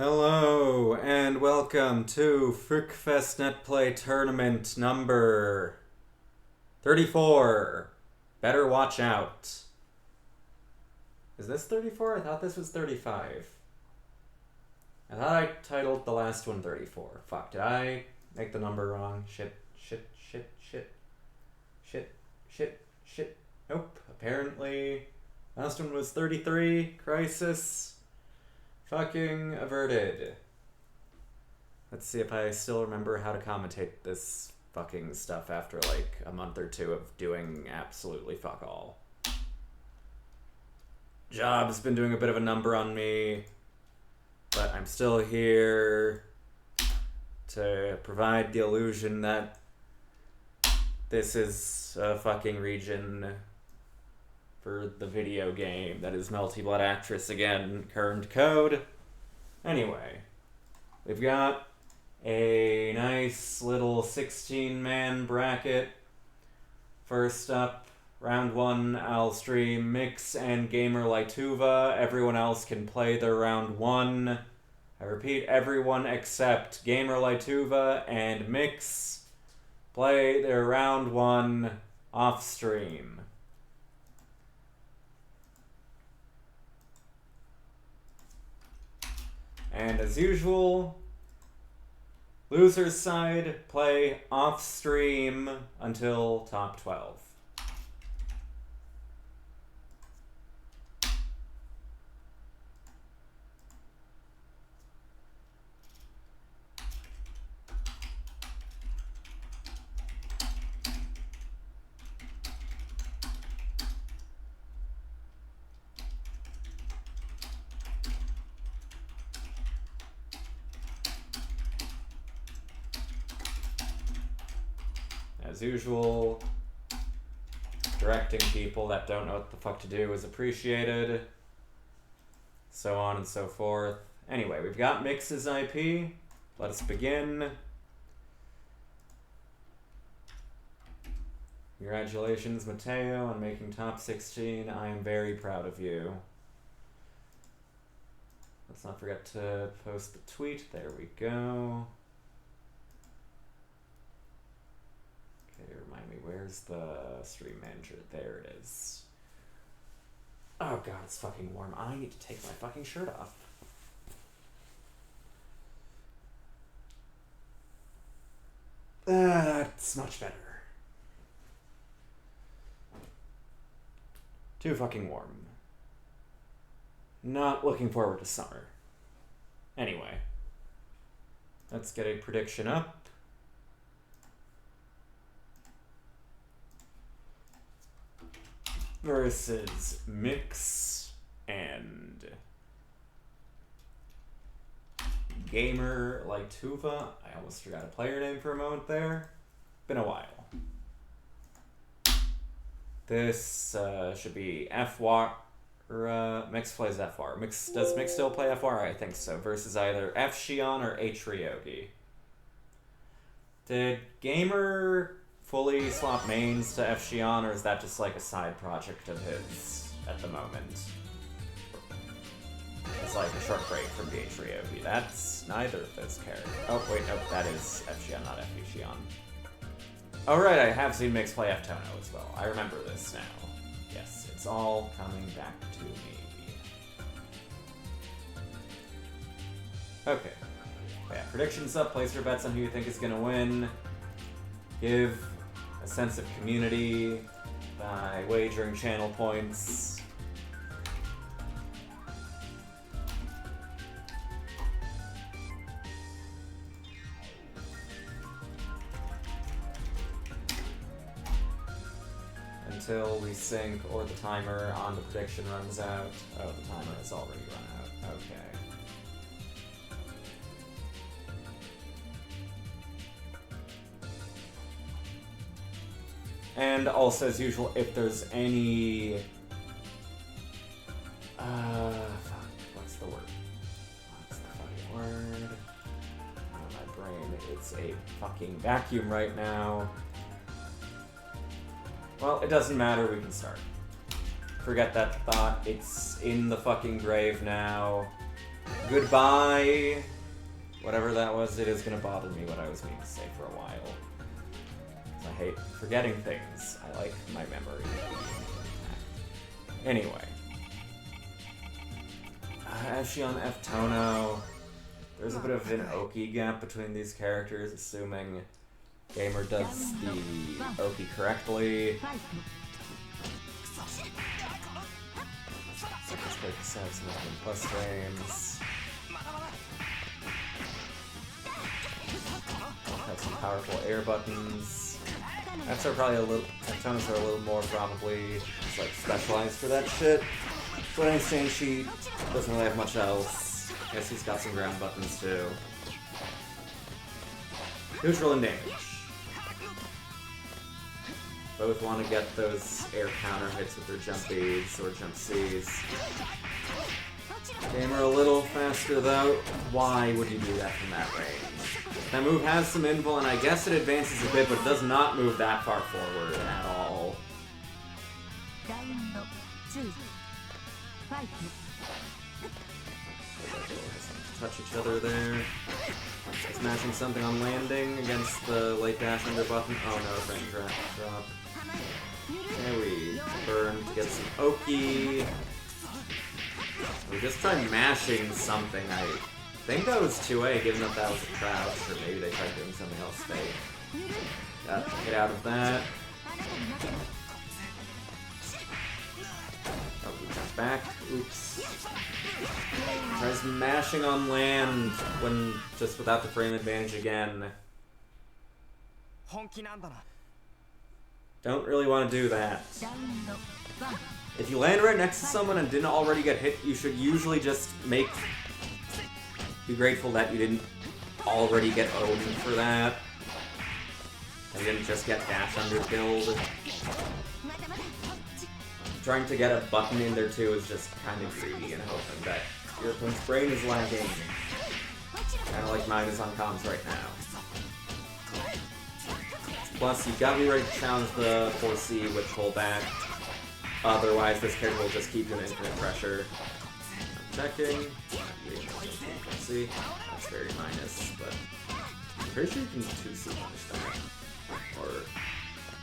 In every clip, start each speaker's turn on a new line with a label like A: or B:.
A: Hello, and welcome to FFEUR Netplay Tournament number 34. Better watch out. Is this 34? I thought this was 35. I thought I titled the last one 34. Fuck, did I make the number wrong? Shit. Nope, apparently last one was 33. Crisis fucking averted. Let's see if I still remember how to commentate this fucking stuff after like a month or two of doing absolutely fuck all. Job's been doing a bit of a number on me, but I'm still here to provide the illusion that this is a fucking region for the video game that is Melty Blood Actress again, current code. Anyway, we've got a nice little 16-man bracket. First up, round one, I'll stream Mix and Gamer Lytuva. Everyone else can play their round one. I repeat, everyone except Gamer Lytuva and Mix play their round one off stream. And as usual, loser's side play off stream until top 12. As usual, directing people that don't know what the fuck to do is appreciated. So on and so forth. Anyway, we've got Mix's IP. Let us begin. Congratulations, Mateo, on making top 16. I am very proud of you. Let's not forget to post the tweet. There we go. Remind me, where's the stream manager? There it is. Oh god, it's fucking warm. I need to take my fucking shirt off. That's much better. Too fucking warm. Not looking forward to summer. Anyway, let's get a prediction up. Versus Mix and Gamer Lytuva. I almost forgot a player name for a moment there. Been a while. This should be FFEUR. Mix plays FFEUR. Does Mix still play FFEUR? I think so. Versus either FFEUR or Ryogi. Did Gamer fully swap mains to FFEUR, or is that just like a side project of his at the moment? It's like a short break from Ryogi. That's neither of those characters. Oh, wait, no, that is FFEUR, not FFEUR. Oh, right, I have seen Mix play Ftono as well. I remember this now. Yes, it's all coming back to me. Okay. Yeah, predictions up, place your bets on who you think is gonna win. Give a sense of community by wagering channel points. Until we sync or the timer on the prediction runs out. Oh, the timer has already run out. Okay. And also, as usual, if there's any... fuck, what's the word? What's the fucking word? Oh, my brain, it's a fucking vacuum right now. Well, it doesn't matter, we can start. Forget that thought, it's in the fucking grave now. Goodbye. Whatever that was, it is gonna bother me what I was meaning to say for a while. I hate forgetting things. I like my memory. Anyway. Ashion F. Tono. There's a bit of an Oki gap between these characters, assuming Gamer does the Oki correctly. Let's break this out some plus frames. Have some powerful air buttons. F's are probably a little. F's are a little more probably just like specialized for that shit. But I understand she doesn't really have much else. I guess he's got some ground buttons too. Neutral and damage. Both want to get those air counter hits with their jump B's or jump C's. Gamer a little faster though. Why would you do that from that range? That move has some invul and I guess it advances a bit, but it does not move that far forward at all. Touch each other there. Smashing something on landing against the late dash under button. Oh no, frame drop. There we burn to get some Oki. We just tried mashing something. I think that was 2A, given that that was a crouch, or maybe they tried doing something else fake. Got to get out of that. Oh, we got back. Oops. Tries mashing on land when just without the frame advantage again. Don't really want to do that. If you land right next to someone and didn't already get hit, you should usually just be grateful that you didn't already get owned for that. And didn't just get dash under killed. Trying to get a button in there too is just kind of greedy and hoping that your opponent's brain is lagging. Kind of like mine is on comms right now. Plus, you've got to be ready to challenge the 4C with pullback. Otherwise, this character will just keep doing infinite pressure. I'm checking. See, that's very minus, but I'm pretty sure you can 2C punish that. Or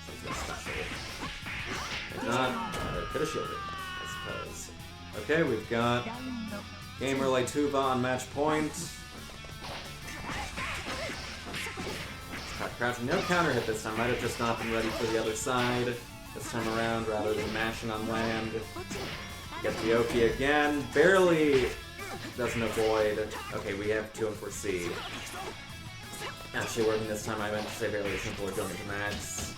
A: something special. If not, could have shielded, I suppose. Okay, we've got Gamer Tuba on match point. Crouching, no counter hit this time. Might have just not been ready for the other side this time around, rather than mashing on land. Get the Oki again. Barely doesn't avoid. Okay, we have 2 and 4C. Actually working this time, I meant to say barely simple or going into max.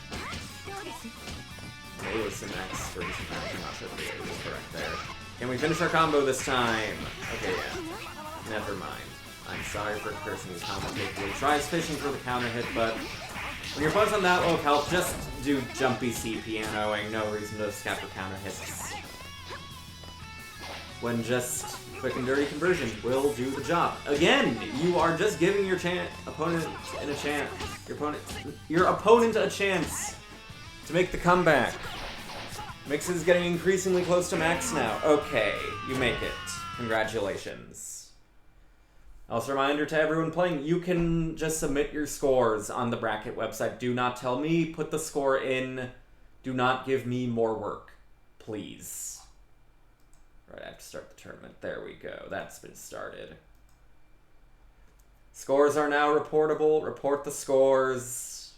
A: Maybe it was some max for recent time. I'm not sure if it was correct there. Can we finish our combo this time? Okay, yeah. Never mind. I'm sorry for cursing his combo capably. Tries fishing for the counter hit, but when your opponent's on that low of health, just do jumpy C pianoing. No reason to scout for counter hits. When just quick and dirty conversion will do the job. Again, you are just giving your opponent a chance to make the comeback. Mix is getting increasingly close to max now. Okay, you make it. Congratulations. Also, reminder to everyone playing, you can just submit your scores on the bracket website. Do not tell me, put the score in. Do not give me more work, please. Right, I have to start the tournament. There we go. That's been started. Scores are now reportable. Report the scores.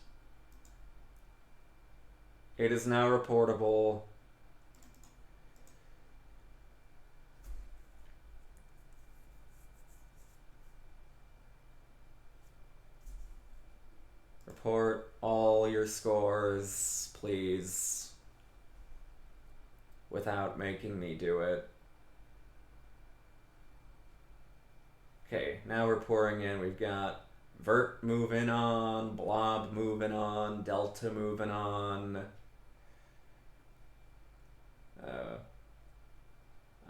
A: It is now reportable. Report all your scores, please. Without making me do it. Okay, now we're pouring in. We've got Vert moving on, Blob moving on, Delta moving on.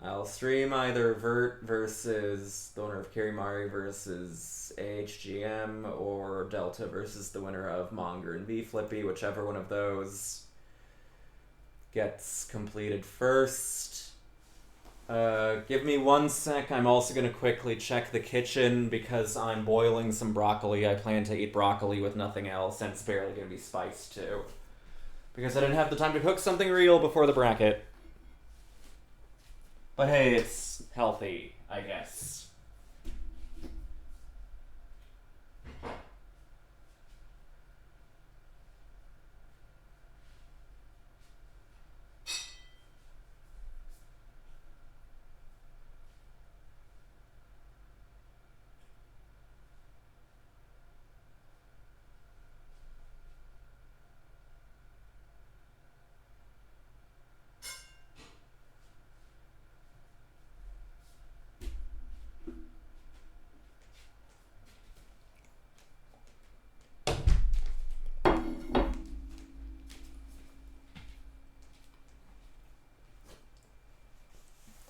A: I'll stream either Vert versus the winner of Kirimari versus AHGM, or Delta versus the winner of Monger and V-Flippy, whichever one of those gets completed first. Give me 1 sec. I'm also gonna quickly check the kitchen because I'm boiling some broccoli. I plan to eat broccoli with nothing else, and it's barely gonna be spiced too. Because I didn't have the time to cook something real before the bracket. But hey, it's healthy, I guess.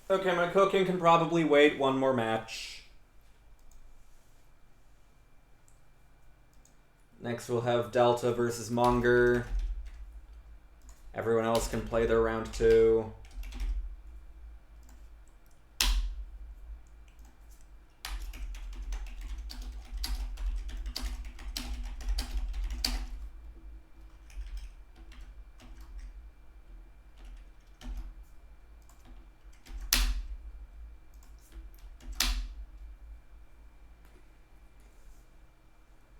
A: Okay, my cooking can probably wait one more match. Next we'll have Delta versus Monger. Everyone else can play their round 2.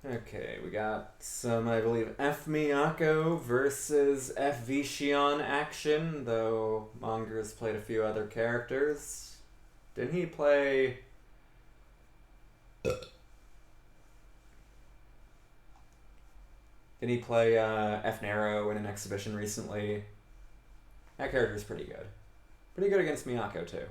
A: Okay, we got some, I believe, F Miyako versus F Vishion action, though Monger's played a few other characters. Didn't he play... Did he play F Narrow in an exhibition recently? That character's pretty good. Pretty good against Miyako, too.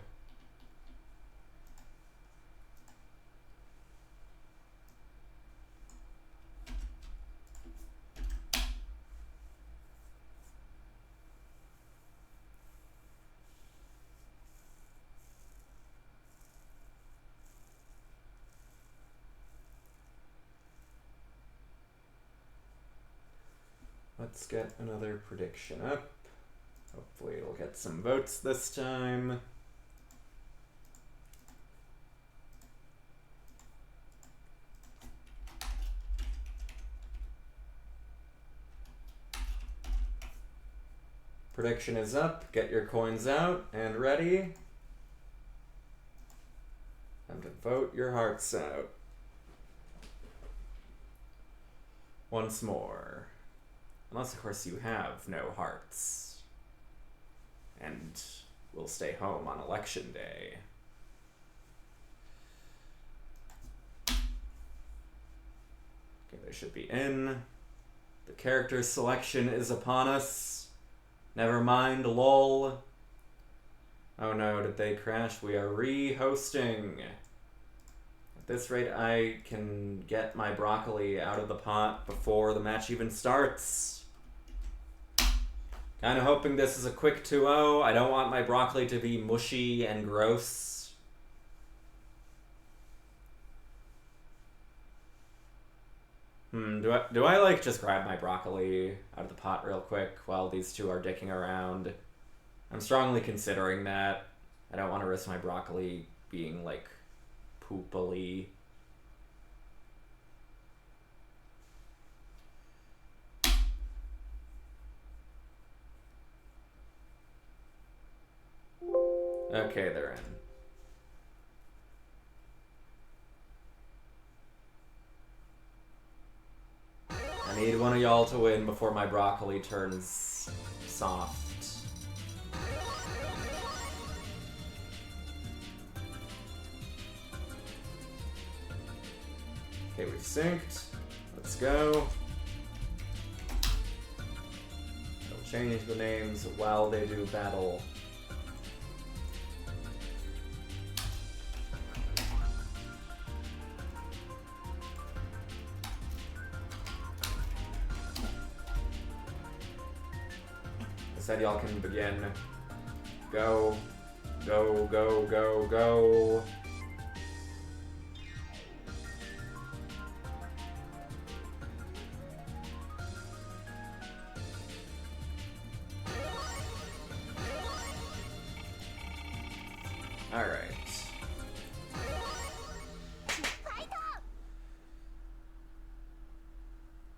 A: Let's get another prediction up. Hopefully it'll get some votes this time. Prediction is up. Get your coins out and ready. Time to vote your hearts out. Once more. Unless, of course, you have no hearts. And will stay home on election day. Okay, they should be in. The character selection is upon us. Never mind, lol. Oh no, did they crash? We are re-hosting. At this rate, I can get my broccoli out of the pot before the match even starts. Kind of hoping this is a quick 2-0. I don't want my broccoli to be mushy and gross. Do I like just grab my broccoli out of the pot real quick while these two are dicking around? I'm strongly considering that. I don't want to risk my broccoli being like poopily. Okay, they're in. I need one of y'all to win before my broccoli turns soft. Okay, we've synced. Let's go. I'll change the names while they do battle. Said y'all can begin. Go. Go, go, go, go. Alright.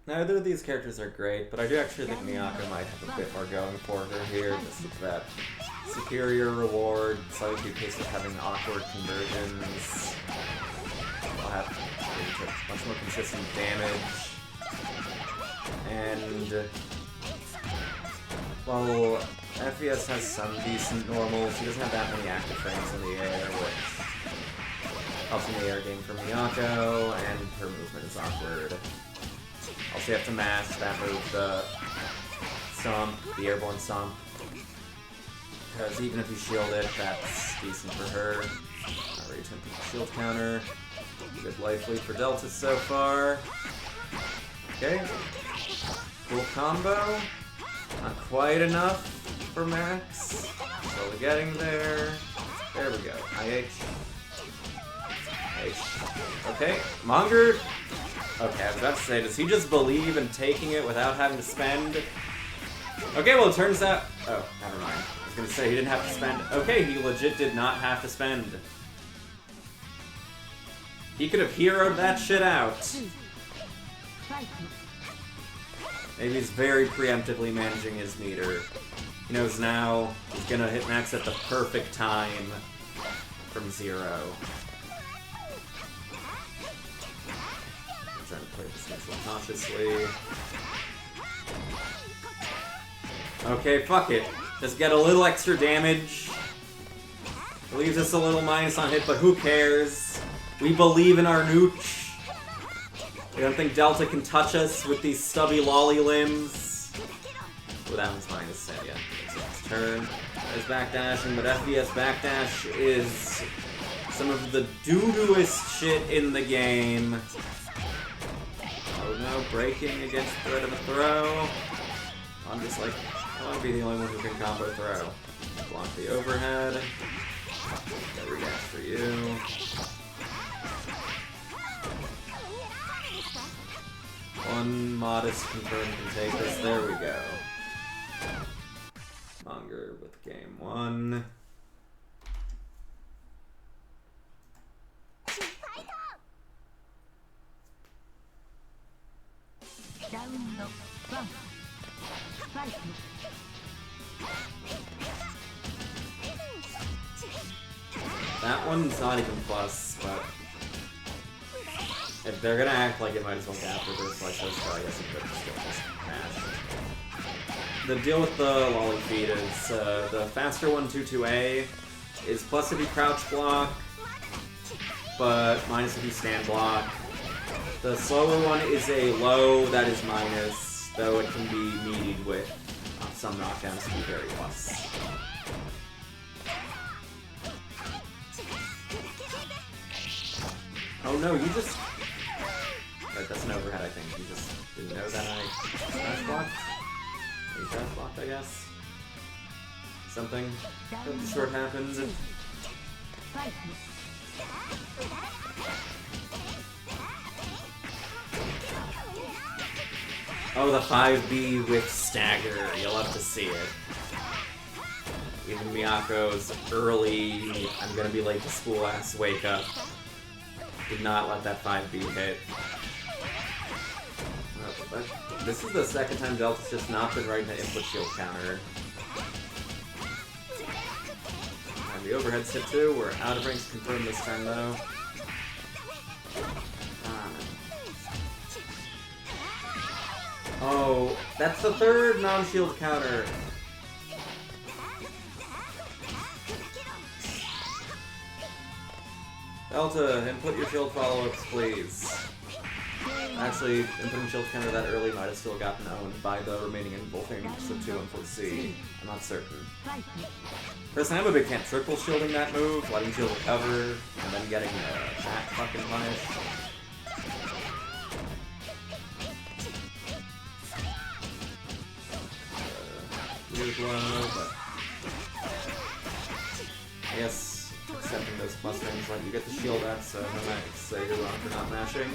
A: Neither of these characters are great, but I do actually think Miyako might have a bit more going for her here, just with that superior reward, slightly too case of having awkward conversions. I'll have much more consistent damage. And while FES has some decent normals, she doesn't have that many active frames in the air, which helps in the air game for Miyako, and her movement is awkward. Also, you have to mash that move, the stomp, the airborne stomp. Because even if you shield it, that's decent for her. Already attempting the shield counter. Good life lead for Delta so far. Okay. Cool combo. Not quite enough for max. Slowly getting there. There we go. IH. Okay, Monger. Okay, I was about to say, does he just believe in taking it without having to spend? Okay, well, it turns out... Oh, never mind. I was gonna say he didn't have to spend. Okay, he legit did not have to spend. He could have heroed that shit out. Maybe he's very preemptively managing his meter. He knows now he's gonna hit max at the perfect time from 0. Trying to play this neutral cautiously. Okay, fuck it. Just get a little extra damage. Leaves us a little minus on hit, but who cares? We believe in our nooch. We don't think Delta can touch us with these stubby lolly limbs. Oh, that one's minus 10, yeah. It's his turn. There's backdashing, but FBS backdash is some of the doo-dooest shit in the game. Oh no, breaking against threat of a throw. I'm just like, I want to be the only one who can combo throw. Block the overhead. Every dash for you. One modest confirm can take this. There we go. Monger with game 1. That one's not even plus, but if they're gonna act like it might as well gap reverse like this, so I guess it could still just mash. The deal with the lolly feed is the faster one, 2-2A, is plus if you crouch block, but minus if you stand block. The slower one is a low that is minus, though it can be meated with some knockdowns to be very plus. Oh no, you just... Right, that's an overhead, I think. You just didn't know that I crash blocked? You crash blocked, I guess? Something of the sort happened. Oh, the 5B with stagger. You'll have to see it. Even Miyako's early, I'm gonna be late to school ass wake up did not let that 5B hit. But this is the second time Delta's just not been right in the input shield counter. And the overhead's hit too. We're out of range to confirm this time though. Oh, that's the third non-shield counter. Delta, input your shield follow-ups, please. Actually, inputting shield counter that early might have still gotten owned by the remaining involving sub 2 and 4C. I'm not certain. Personally, I'm a big fan of triple shielding that move, letting shield recover, and then getting that fucking punished. Weird blow, but I guess accepting those plus things let you get the shield up, so no max, so you're wrong for not mashing.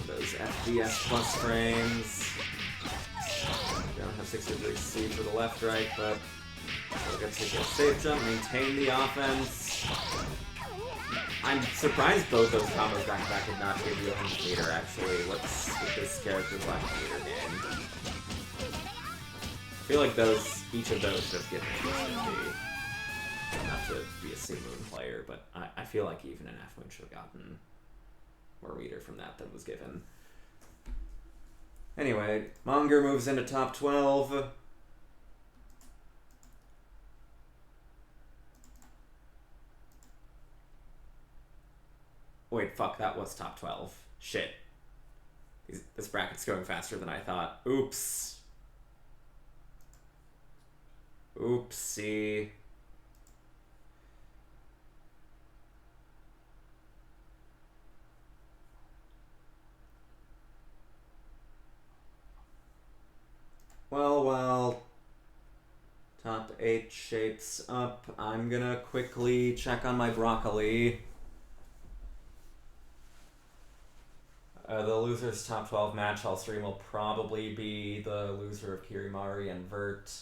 A: Those FBS plus frames. 360 C for the left right, but we'll get to get a safe jump, maintain the offense. I'm surprised both those combos back to back did not give you a 100 meter actually. What's with this character's 100 meter game? I feel like each of those should have given 250. Not to be a C-Moon player, but I feel like even an F-Moon should have gotten more meter from that than was given. Anyway, Monger moves into top 12. Wait, fuck, that was top 12. Shit. This bracket's going faster than I thought. Oops. Oopsie. Well, top 8 shapes up. I'm gonna quickly check on my broccoli. The loser's top 12 match I'll stream will probably be the loser of Kirimari and Vert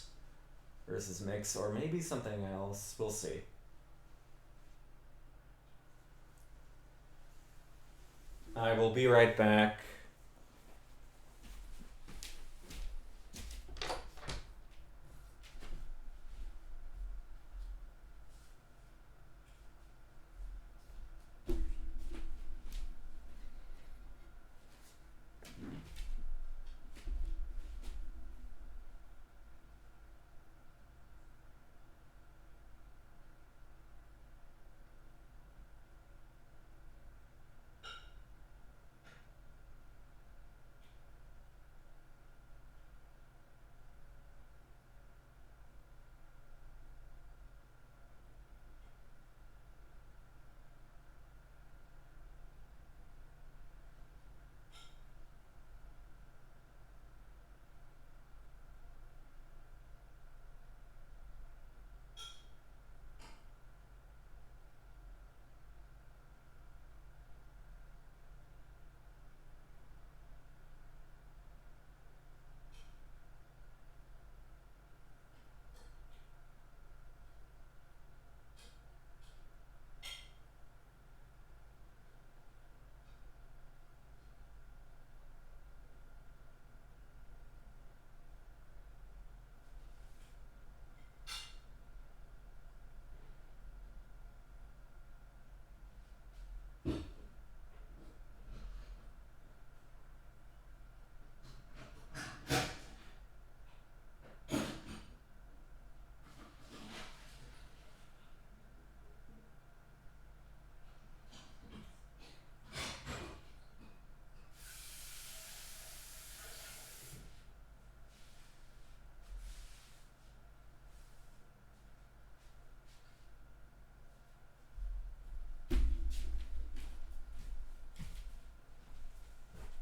A: versus Mix, or maybe something else. We'll see. I will be right back.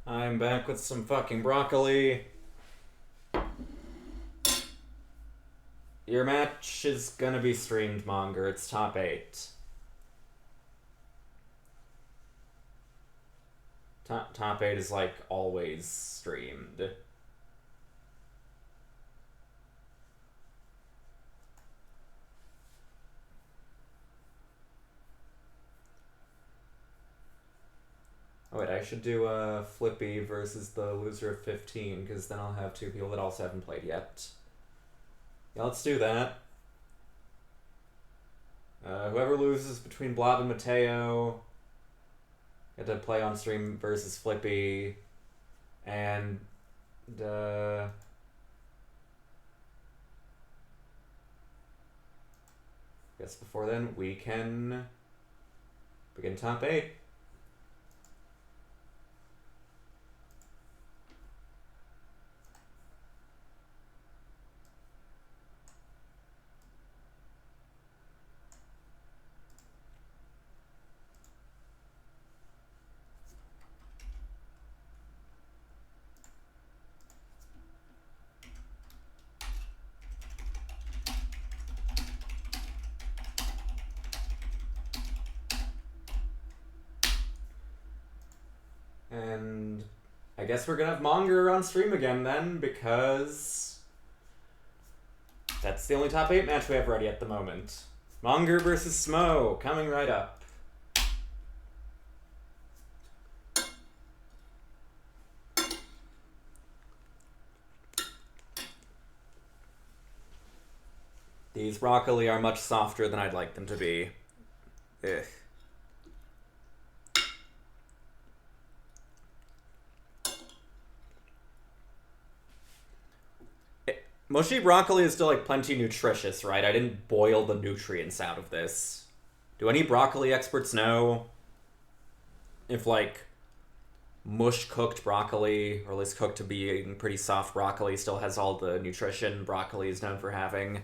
A: I'm back with some fucking broccoli. Your match is gonna be streamed, Monger. It's top 8. Top 8 is like always streamed. Oh wait, I should do Flippy versus the loser of 15, because then I'll have 2 people that also haven't played yet. Yeah, let's do that. Whoever loses between Blob and Mateo get to play on stream versus Flippy, and guess before then we can begin top 8. And I guess we're gonna have Monger on stream again then, because That's the only top 8 match we have ready at the moment. Monger versus Smo, coming right up. These broccoli are much softer than I'd like them to be. Ugh. Mushy broccoli is still, like, plenty nutritious, right? I didn't boil the nutrients out of this. Do any broccoli experts know if, like, mush-cooked broccoli, or at least cooked to being pretty soft broccoli, still has all the nutrition broccoli is known for having?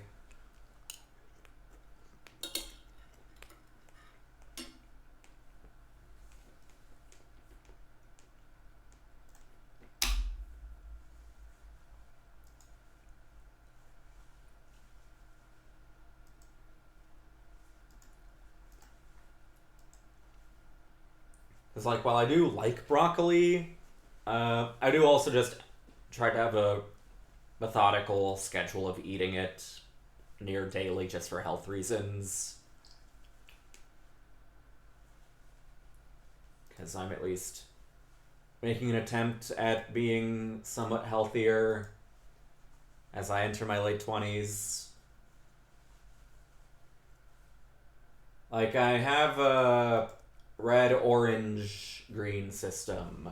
A: Because, like, while I do like broccoli, I do also just try to have a methodical schedule of eating it near daily just for health reasons. Because I'm at least making an attempt at being somewhat healthier as I enter my late 20s. Like, I have a red, orange, green system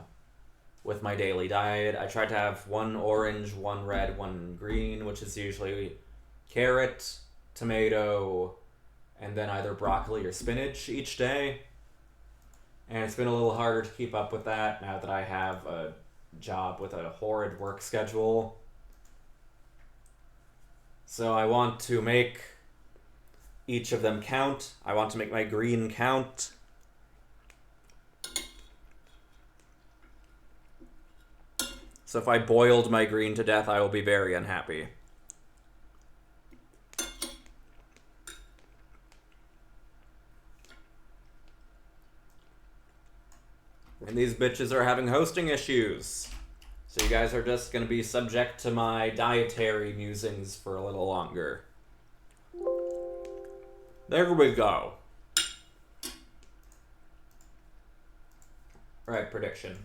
A: with my daily diet. I try to have 1 orange, 1 red, 1 green, which is usually carrot, tomato, and then either broccoli or spinach each day. And it's been a little harder to keep up with that now that I have a job with a horrid work schedule. So I want to make each of them count. I want to make my green count. So if I boiled my green to death, I will be very unhappy. And these bitches are having hosting issues. So you guys are just going to be subject to my dietary musings for a little longer. There we go. Alright, prediction.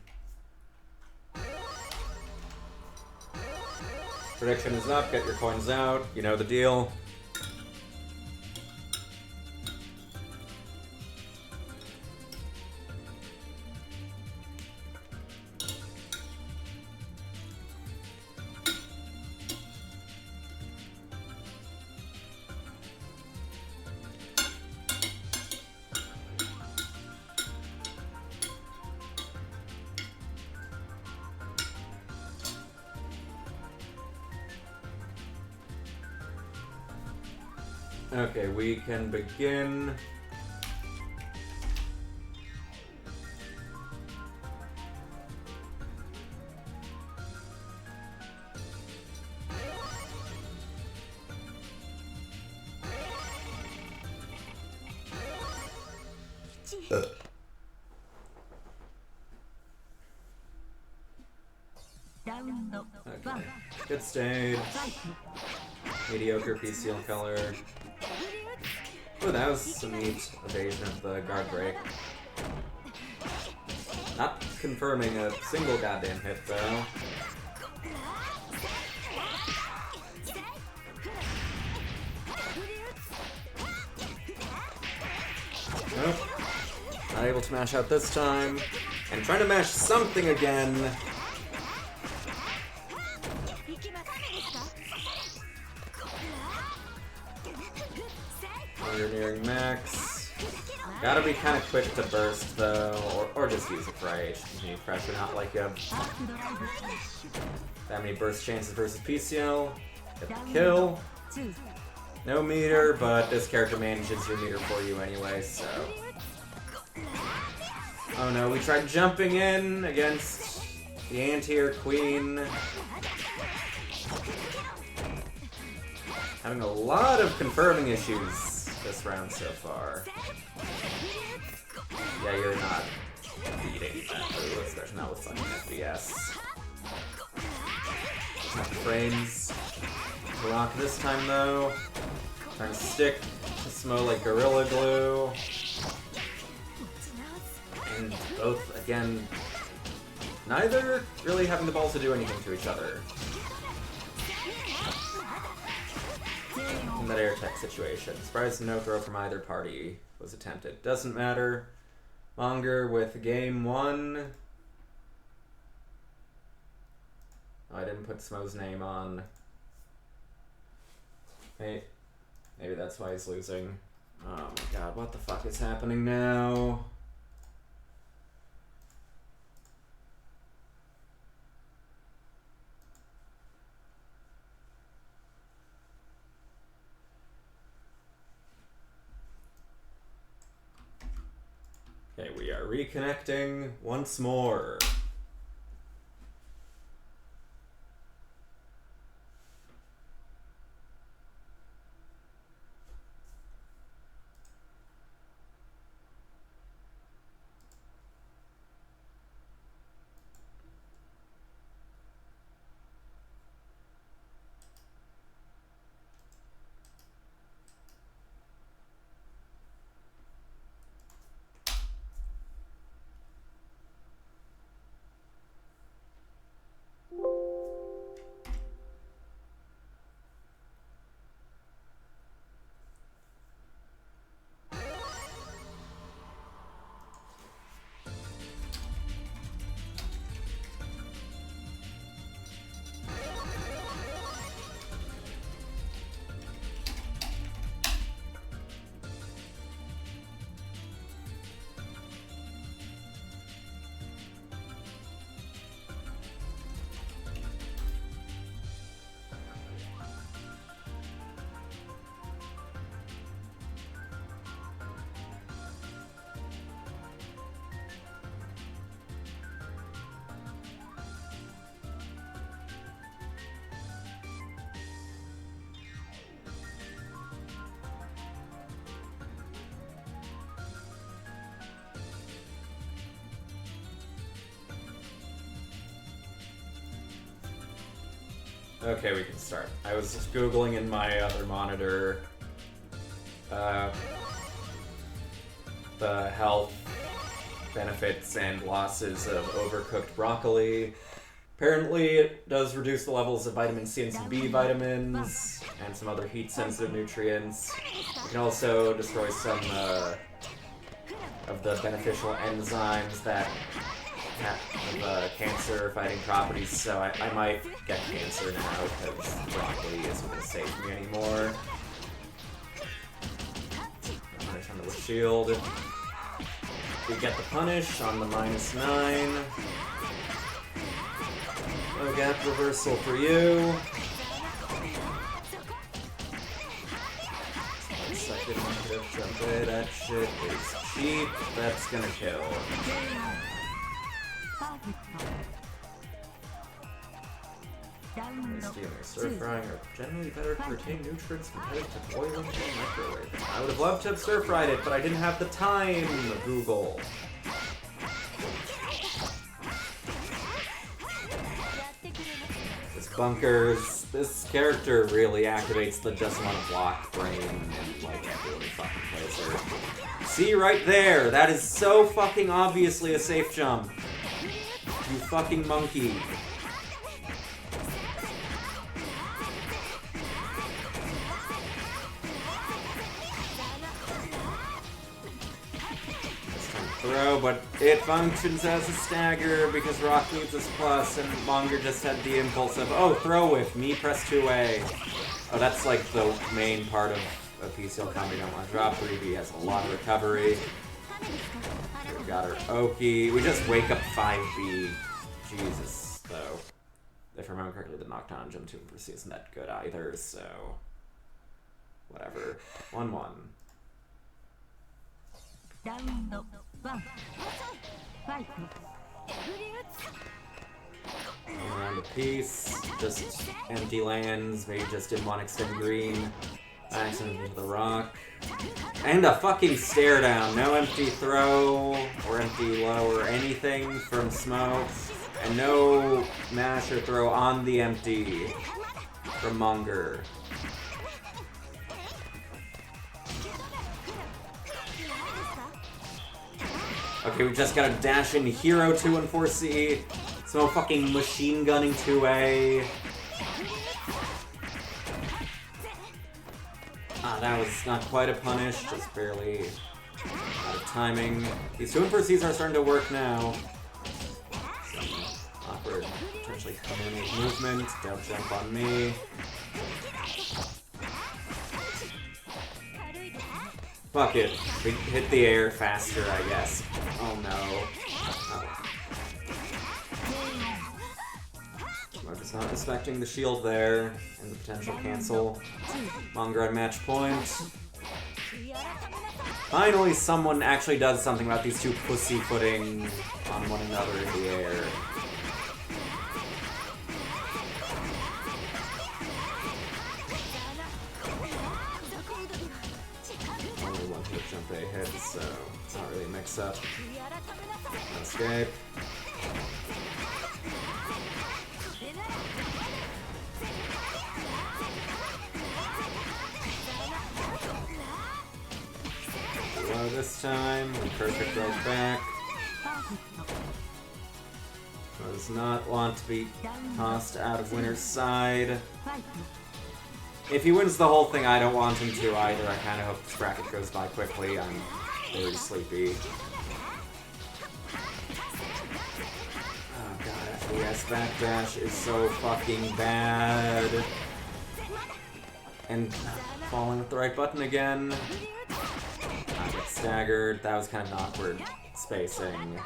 A: Prediction is up, get your coins out, you know the deal. Okay, we can begin. Okay, good stage. Mediocre PCL color. Oh, that was a neat evasion of the guard break. Not confirming a single goddamn hit, though. Nope. Not able to mash out this time. And trying to mash something again. You're nearing max. Gotta be kind of quick to burst though, or just use it for IH to continue pressure, not like you have that many burst chances versus PCL. Get the kill. No meter, but this character manages your meter for you anyway, so. Oh no, we tried jumping in against the anti-air queen. Having a lot of confirming issues this round so far. Yeah, you're not beating that move, especially not with fucking FBS. Not the frames. Rock this time, though. Trying to stick to Smo like Gorilla Glue. And both, again, neither really having the balls to do anything to each other. In that air tech situation. Surprised no throw from either party was attempted. Doesn't matter. Monger with game 1. Oh, I didn't put Smo's name on. Hey, maybe that's why he's losing. Oh my god, what the fuck is happening now? Okay, we are reconnecting once more. Okay, we can start. I was just Googling in my other monitor the health benefits and losses of overcooked broccoli. Apparently it does reduce the levels of vitamin C and some B vitamins and some other heat-sensitive nutrients. It can also destroy some of the beneficial enzymes that have cancer-fighting properties, so I might get cancer now because broccoli isn't going to save me anymore. Punish on the shield. We get the punish on the -9. No gap reversal for you. 1 second negative jump in. That shit is cheap. That's gonna kill. Steam or stir frying are generally better to retain nutrients compared to boiling or microwave. I would have loved to have stir fried it, but I didn't have the time, Google. This bunkers, this character really activates the just want to block brain and like really fucking plays her. See right there, that is so fucking obviously a safe jump. You fucking monkey. Throw, but it functions as a stagger because Rock needs this plus, and Monger just had the impulse of, oh, throw with me, press 2A. Oh, that's like the main part of PCL combo you don't want to drop. 3B has a lot of recovery. We got our Oki. We just wake up 5B. Jesus, though. If I remember correctly, the knockdown jump 2 for C isn't that good either, so... whatever. 1-1. Around a piece, just empty lands, maybe just didn't want to extend green. Accident into the rock. And a fucking stare down. No empty throw or empty low or anything from Smoke. And no mash or throw on the empty from Monger. Okay, we just got a dash in Hero 2 and 4C. So fucking machine gunning 2A. Ah, that was not quite a punish, just barely out of timing. These 2 and 4Cs are starting to work now. Some awkward, potentially come in with movement. Don't jump on me. Fuck it. We hit the air faster, I guess. Oh no. Oh. I'm just not respecting the shield there, and the potential cancel. Mongrad match point. Finally, someone actually does something about these two pussyfooting on one another in the air. Only one hit jump A hit, so it's not really a mix-up. No escape. Low this time, and perfect roll back. Does not want to be tossed out of winner's side. If he wins the whole thing, I don't want him to either. I kind of hope this bracket goes by quickly. I'm very sleepy. Oh god, FBS backdash is so fucking bad. And falling with the right button again. I get staggered. That was kind of an awkward spacing.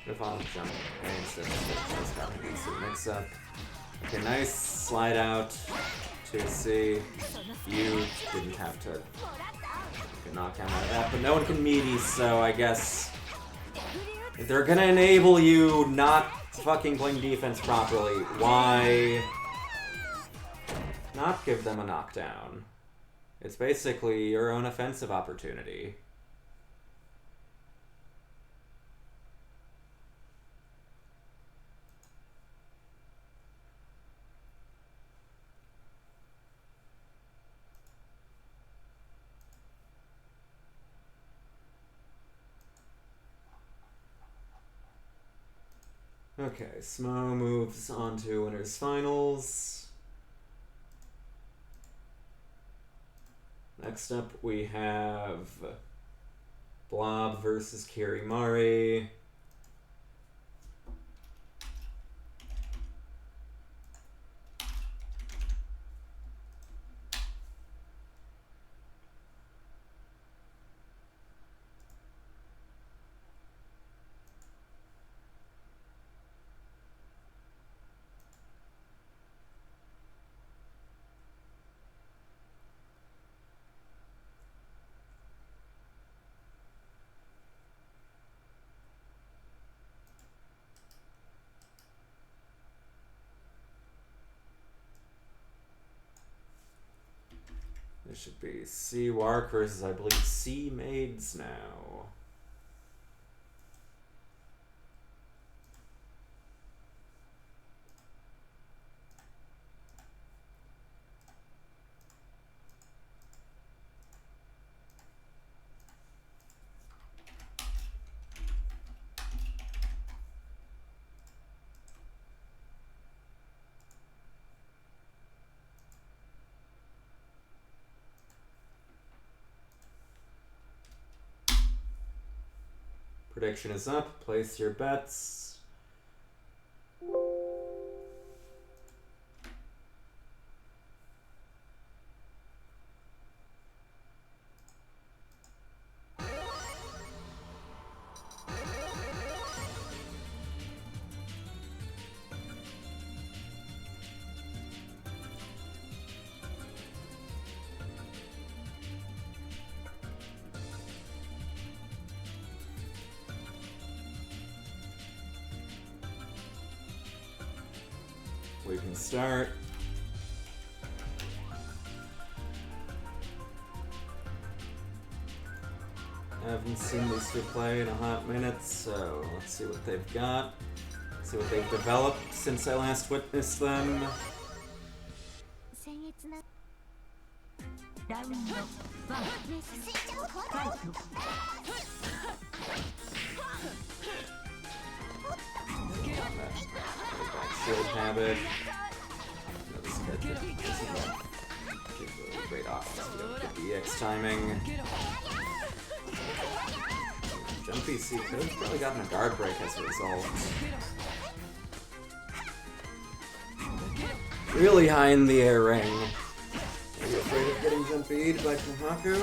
A: If I'll jump instead of just got an instant mix up. Okay, nice slide out to C. You didn't have to get knocked down out of that, but no one can meaty, so I guess if they're gonna enable you not fucking playing defense properly, why not give them a knockdown? It's basically your own offensive opportunity. Okay, Smo moves on to winners finals. Next up we have Blob versus Kirimari. It should be C Wark versus, I believe, C Maids now. Prediction is up. Place your bets. We can start. I haven't seen these two play in a hot minute, so let's see what they've got. See what they've developed since I last witnessed them. Shield habit. No, this character doesn't give a great offense field. Good EX timing. Jumpy C could have probably gotten a guard break as a result. Really high in the air ring. Are you afraid of getting jumpied by Kohaku?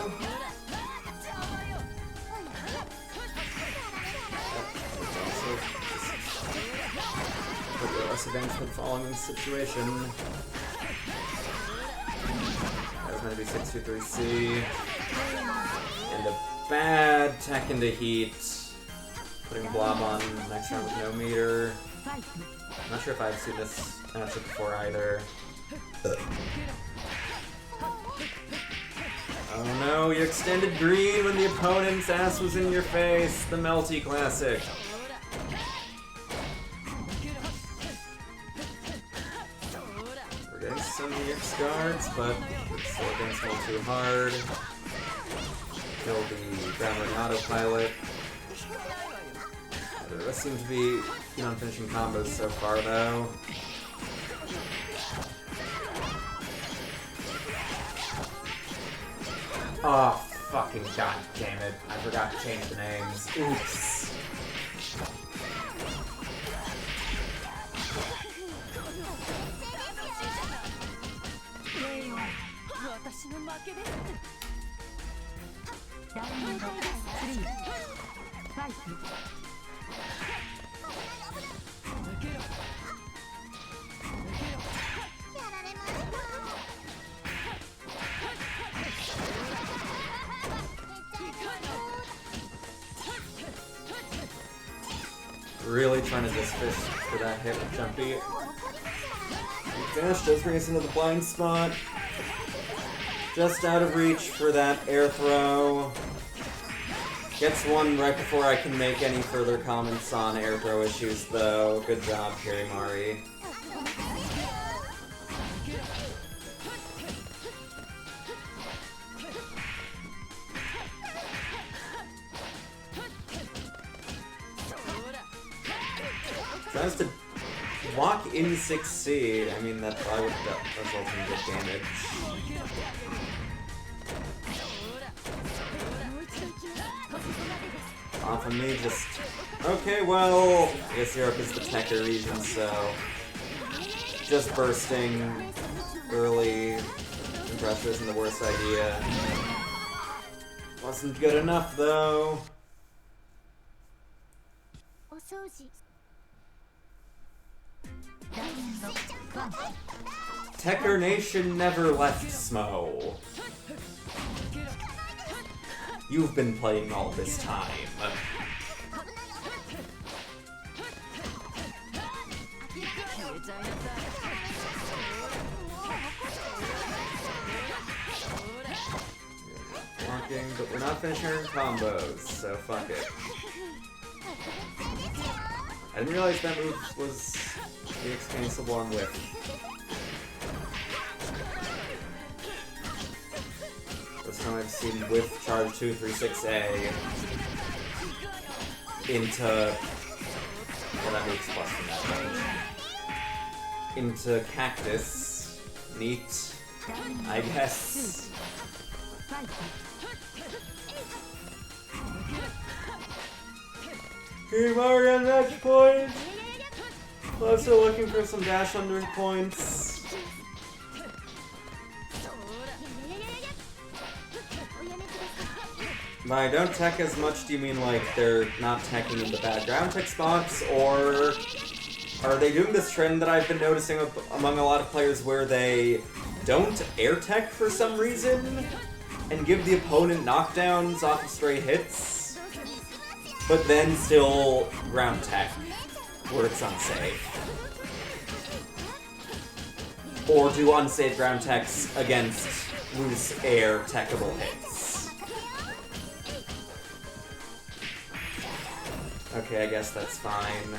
A: Less advanced than falling in this situation. That was meant to be 623C. And a bad tech into heat. Putting Blob on next round with no meter. I'm not sure if I've seen this matchup before either. Oh no, you extended green when the opponent's ass was in your face. The Melty classic. We're getting some EX guards, but it's still against a little too hard. Kill the ground ring autopilot. The rest seem to be keen on finishing combos so far, though. Oh, fucking god damn it. I forgot to change the names. Oops. Really trying to just fish for that hit with Jumpy. Dash just brings us into the blind spot. Just out of reach for that air throw. Gets one right before I can make any further comments on air throw issues, though. Good job, Kirimari. Tries to walk in 6C. I mean, that probably would result in good damage. Off of me, just... Okay, well... I guess Europe is the Tekker region, so... Just bursting early pressure isn't the worst idea. Wasn't good enough, though. Tekker Nation never left Smo. You've been playing all this time. Blocking, but we're not finishing our combos, so fuck it. I didn't realize that move was EX cancelable on whip. First time I've seen whiff charge 236A into... Well, that move's plus from that range. Into Cactus. Neat. I guess. Kirimari on match point! Also looking for some dash under points. By don't tech as much, do you mean like they're not teching in the bad ground tech spots, or are they doing this trend that I've been noticing among a lot of players where they don't air tech for some reason and give the opponent knockdowns off of stray hits, but then still ground tech where it's unsafe? Or do unsafe ground techs against loose air techable hits? Okay, I guess that's fine.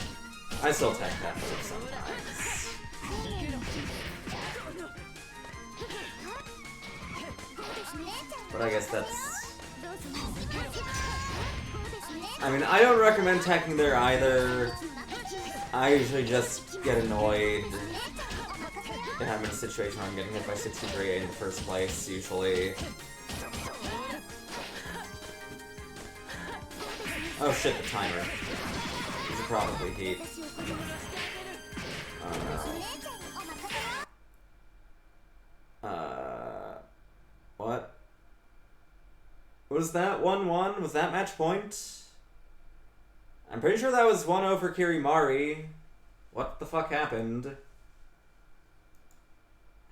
A: I still tech that move sometimes. But I guess that's I mean, I don't recommend teching there either. I usually just get annoyed if I'm in a situation where I'm getting hit by 63A in the first place, usually. Oh shit, the timer. These are probably heat. Oh no. What? Was that 1-1? Was that match point? I'm pretty sure that was 1-0 for Kirimari. What the fuck happened?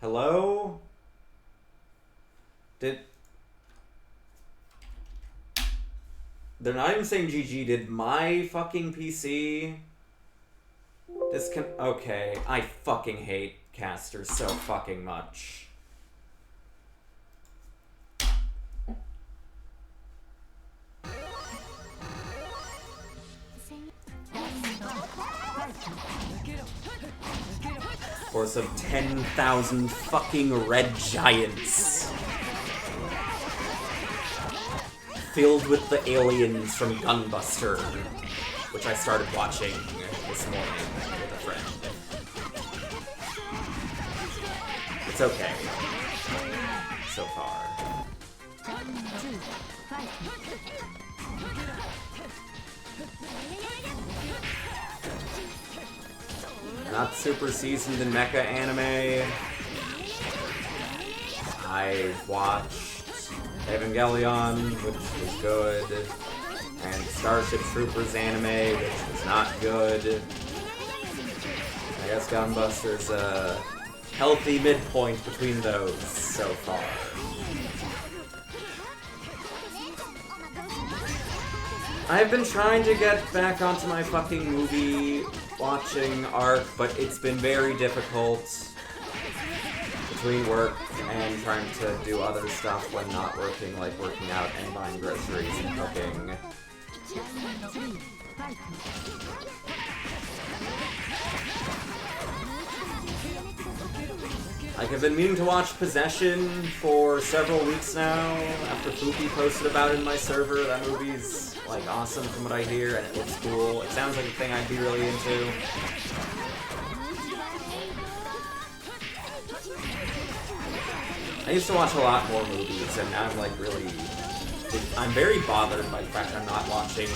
A: Hello? They're not even saying GG. Did my fucking PC okay, I fucking hate casters so fucking much. Force of 10,000 fucking red giants. Filled with the aliens from Gunbuster, which I started watching this morning with a friend. It's okay. So far. Not super seasoned in mecha anime. I watched Evangelion, which was good, and Starship Troopers anime, which was not good. I guess Gunbuster's a healthy midpoint between those so far. I've been trying to get back onto my fucking movie watching arc, but it's been very difficult between work and trying to do other stuff when not working, like working out and buying groceries and cooking. Like, I've been meaning to watch Possession for several weeks now, after Fuki posted about it in my server. That movie's, like, awesome from what I hear, and it looks cool. It sounds like a thing I'd be really into. I used to watch a lot more movies, and now I'm, like, really... I'm very bothered by the fact I'm not watching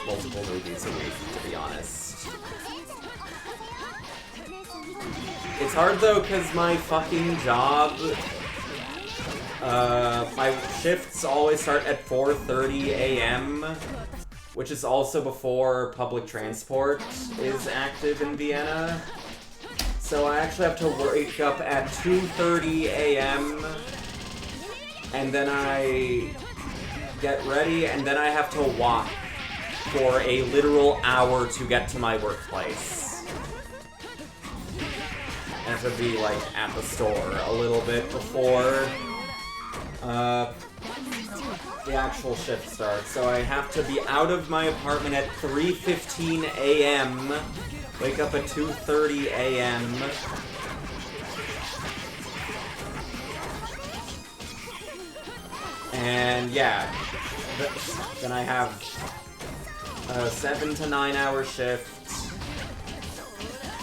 A: multiple movies a week, to be honest. It's hard though, because my fucking job, my shifts always start at 4:30 a.m., which is also before public transport is active in Vienna. So I actually have to wake up at 2:30 a.m., and then I get ready, and then I have to walk for a literal hour to get to my workplace. I have to be, like, at the store a little bit before the actual shift starts. So I have to be out of my apartment at 3:15 a.m., wake up at 2:30 a.m., and yeah, then I have a 7 to 9 hour shift.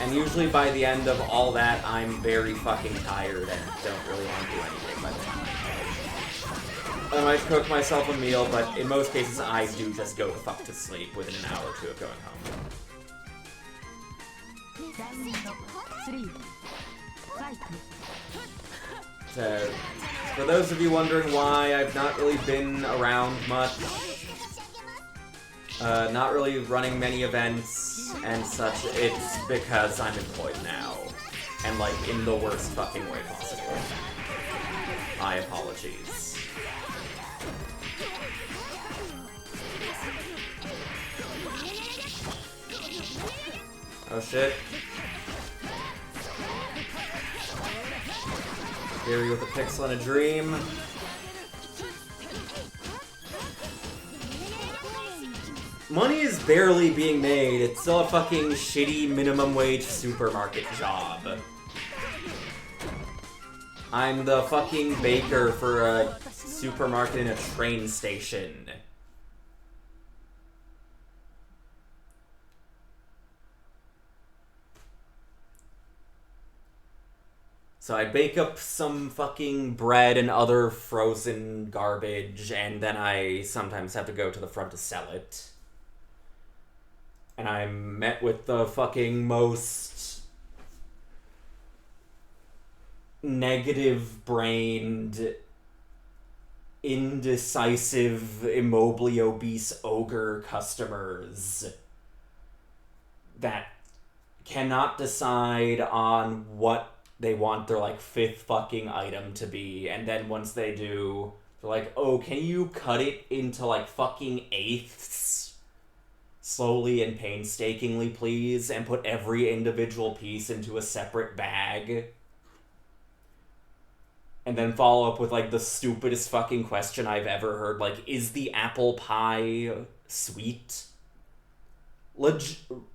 A: And usually by the end of all that, I'm very fucking tired and don't really want to do anything by then. I might cook myself a meal, but in most cases, I do just go the fuck to sleep within an hour or two of going home. So, for those of you wondering why I've not really been around much, not really running many events and such, it's because I'm employed now. And, like, in the worst fucking way possible. My apologies. Oh shit. Gary with a pixel and a dream. Money is barely being made. It's still a fucking shitty minimum wage supermarket job. I'm the fucking baker for a supermarket in a train station. So I bake up some fucking bread and other frozen garbage, and then I sometimes have to go to the front to sell it. And I'm met with the fucking most negative-brained, indecisive, immobily obese ogre customers that cannot decide on what they want their, like, 5th fucking item to be, and then once they do, they're like, oh, can you cut it into, like, fucking 1/8ths? Slowly and painstakingly, please, and put every individual piece into a separate bag. And then follow up with, like, the stupidest fucking question I've ever heard, like, is the apple pie sweet?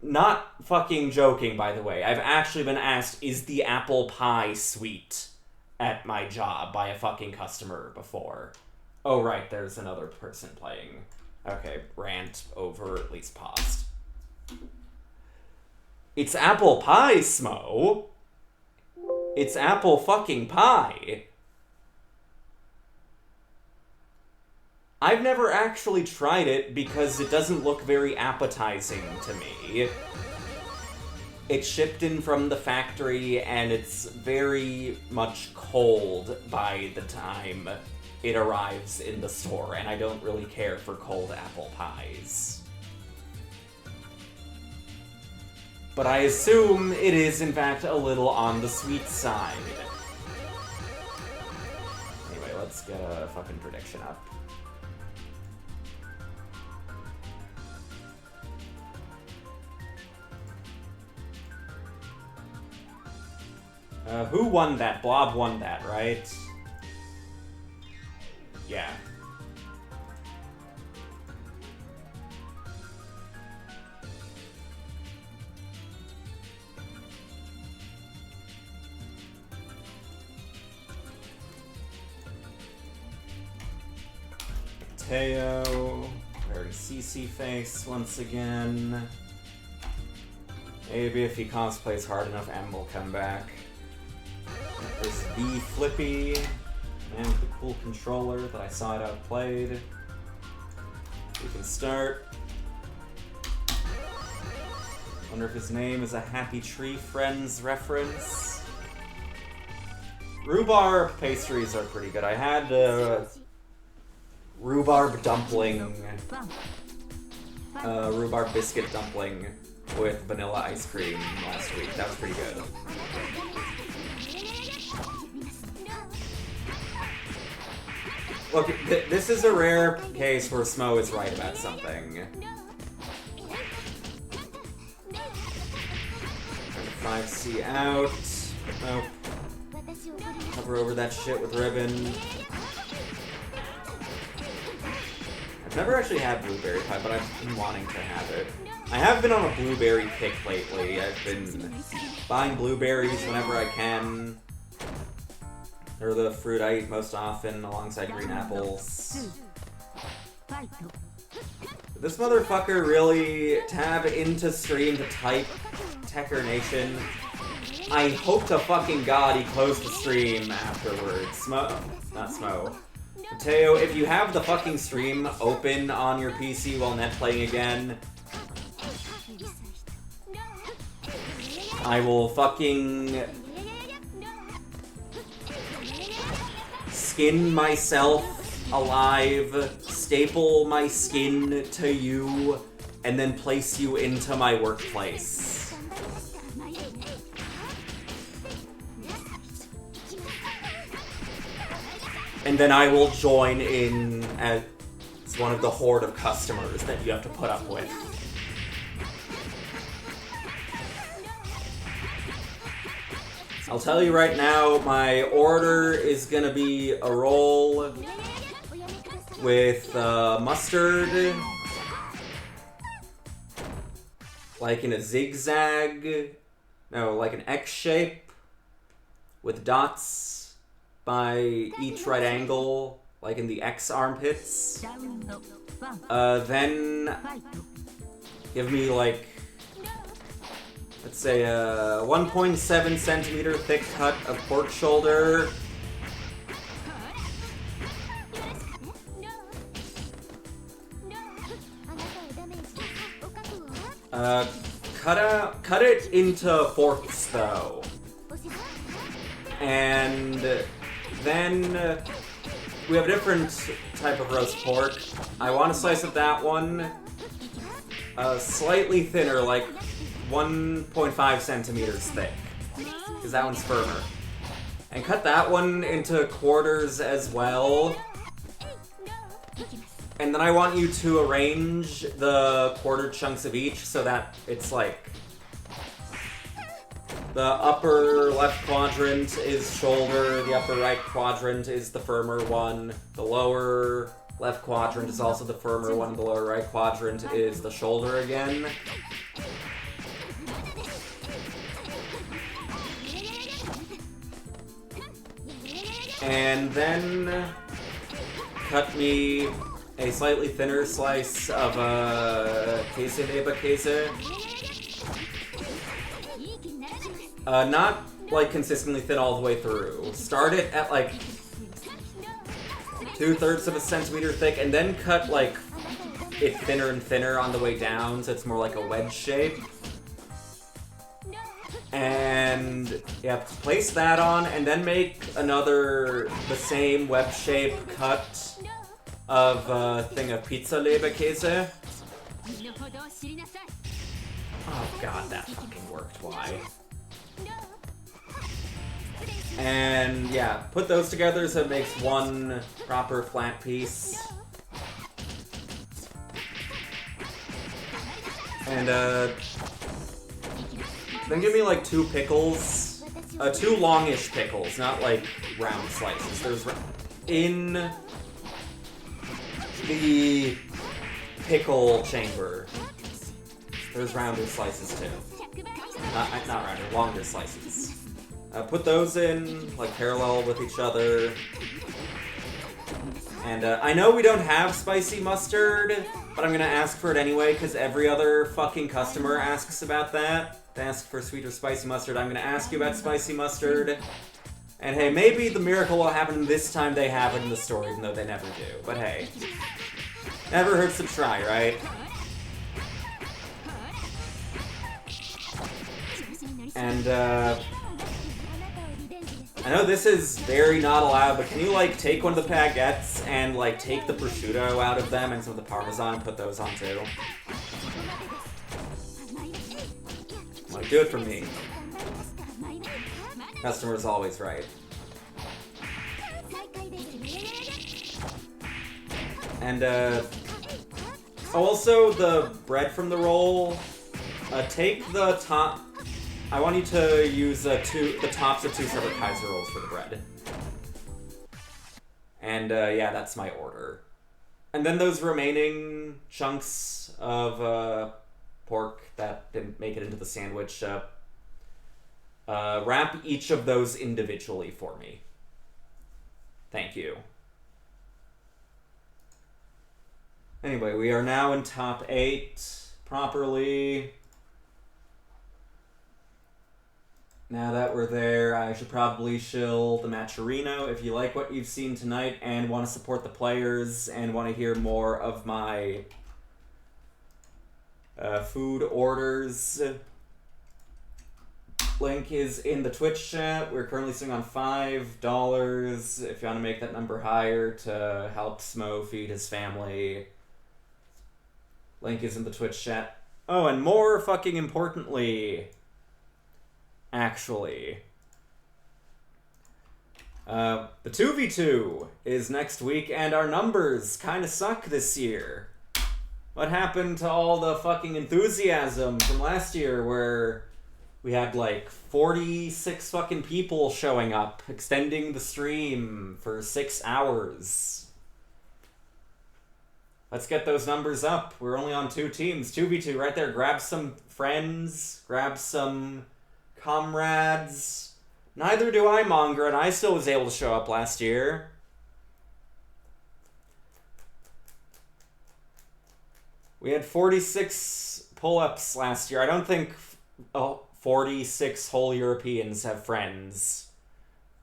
A: Not fucking joking, by the way. I've actually been asked, is the apple pie sweet at my job by a fucking customer before. Oh, right, there's another person playing. Okay, rant over, at least paused. It's apple pie, Smo. It's apple fucking pie. I've never actually tried it because it doesn't look very appetizing to me. It's shipped in from the factory and it's very much cold by the time it arrives in the store, and I don't really care for cold apple pies. But I assume it is, in fact, a little on the sweet side. Anyway, let's get a fucking prediction up. Who won that? Blob won that, right? Yeah. Mateo. Very CC face once again. Maybe if he cosplays hard enough, M will come back. There's the Flippy, and the cool controller that I saw it outplayed. We can start. Wonder if his name is a Happy Tree Friends reference. Rhubarb pastries are pretty good. I had rhubarb dumpling, rhubarb biscuit dumpling with vanilla ice cream last week. That was pretty good. Look, this is a rare case where Smo is right about something. 5C out. Nope. Cover over that shit with ribbon. I've never actually had blueberry pie, but I've been wanting to have it. I have been on a blueberry kick lately. I've been buying blueberries whenever I can. They're the fruit I eat most often, alongside green apples. Did this motherfucker really tab into stream to type Tecker Nation? I hope to fucking god he closed the stream afterwards. Smo, not Smo. Mateo, if you have the fucking stream open on your PC while net playing again, I will fucking skin myself alive, staple my skin to you, and then place you into my workplace. And then I will join in as one of the horde of customers that you have to put up with. I'll tell you right now, my order is gonna be a roll with mustard, like in a zigzag, no, like an X shape, with dots by each right angle, like in the X armpits. Then give me like let's say a 1.7 centimeter thick cut of pork shoulder. Cut it into fourths though. And then we have a different type of roast pork. I want a slice of that one. Slightly thinner, like 1.5 centimeters thick. Because that one's firmer. And cut that one into quarters as well. And then I want you to arrange the quarter chunks of each so that it's like the upper left quadrant is shoulder, the upper right quadrant is the firmer one, the lower left quadrant is also the firmer one, the lower right quadrant is the shoulder again. And then cut me a slightly thinner slice of queso leba queso. Not like consistently thin all the way through. Start it at like 2/3 of a centimeter thick, and then cut like it thinner and thinner on the way down, so it's more like a wedge shape. And yeah, place that on, and then make the same web shape cut of a thing of pizza leba queso. Oh god, that fucking worked, why? And yeah, put those together so it makes one proper flat piece. And then give me like 2 pickles. 2 longish pickles, not like round slices. There's in the pickle chamber, there's rounder slices too. Not rounder, longer slices. Put those in, like, parallel with each other. And I know we don't have spicy mustard, but I'm gonna ask for it anyway, because every other fucking customer asks about that. They ask for sweet or spicy mustard. I'm gonna ask you about spicy mustard. And hey, maybe the miracle will happen this time they have it in the store, even though they never do. But hey, never hurts to try, right? And, I know this is very not allowed, but can you, like, take one of the baguettes and, like, take the prosciutto out of them and some of the parmesan and put those on, too? Like, do it for me. Customer's always right. And, also, the bread from the roll, take the top... I want you to use the tops of 2 separate Kaiser rolls for the bread. And, yeah, that's my order. And then those remaining chunks of, pork that didn't make it into the sandwich, wrap each of those individually for me. Thank you. Anyway, we are now in top 8 properly. Now that we're there, I should probably shill the Matcherino. If you like what you've seen tonight and want to support the players and want to hear more of my food orders, link is in the Twitch chat. We're currently sitting on $5. If you want to make that number higher to help Smo feed his family, link is in the Twitch chat. Oh, and more fucking importantly... Actually, the 2v2 is next week, and our numbers kind of suck this year. What happened to all the fucking enthusiasm from last year where we had like 46 fucking people showing up, extending the stream for 6 hours? Let's get those numbers up. We're only on 2 teams. 2v2 right there. Grab some friends, grab some... comrades. Neither do I, Monger, and I still was able to show up last year. We had 46 pull-ups last year. I don't think 46 whole Europeans have friends,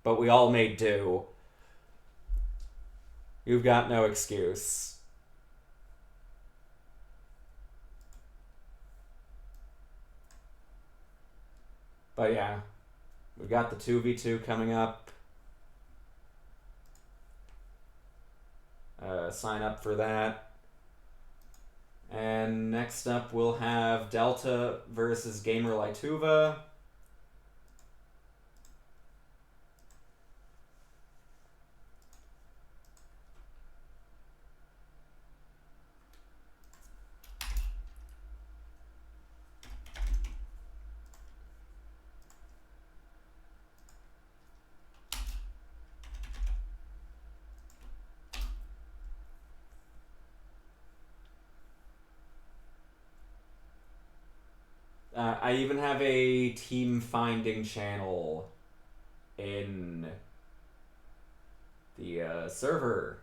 A: but we all made do. You've got no excuse. But yeah, we've got the 2v2 coming up. Sign up for that. And next up we'll have Delta versus Gamer Lytuva. I even have a team finding channel in the server.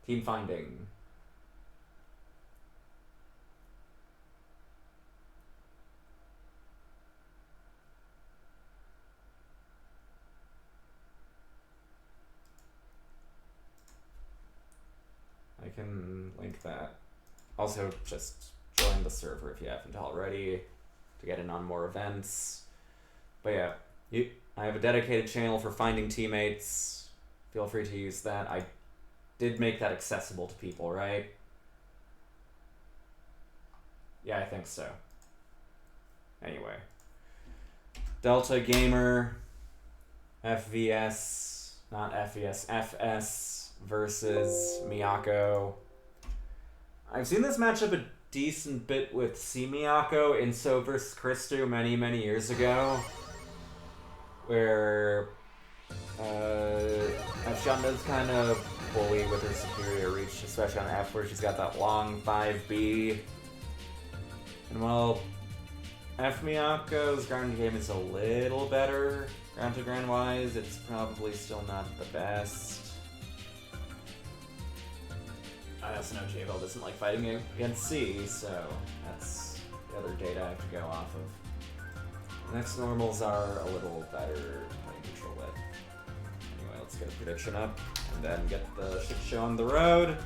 A: Team finding. I can link that. Also, just join the server if you haven't already to get in on more events. But yeah, I have a dedicated channel for finding teammates. Feel free to use that. I did make that accessible to people, right? Yeah, I think so. Anyway. Delta Gamer, FVS, not FVS, FS versus Miyako. I've seen this matchup a decent bit with C Miyako in So vs. Christu many years ago, where Shunda's kind of bully with her superior reach, especially on F, where she's got that long 5B. And while F Miyako's ground game is a little better, ground to ground wise, it's probably still not the best. I also know J-Bell doesn't like fighting against C, so that's the other data I have to go off of. Next normals are a little better to play neutral with. Anyway, let's get a prediction up, and then get the shit show on the road.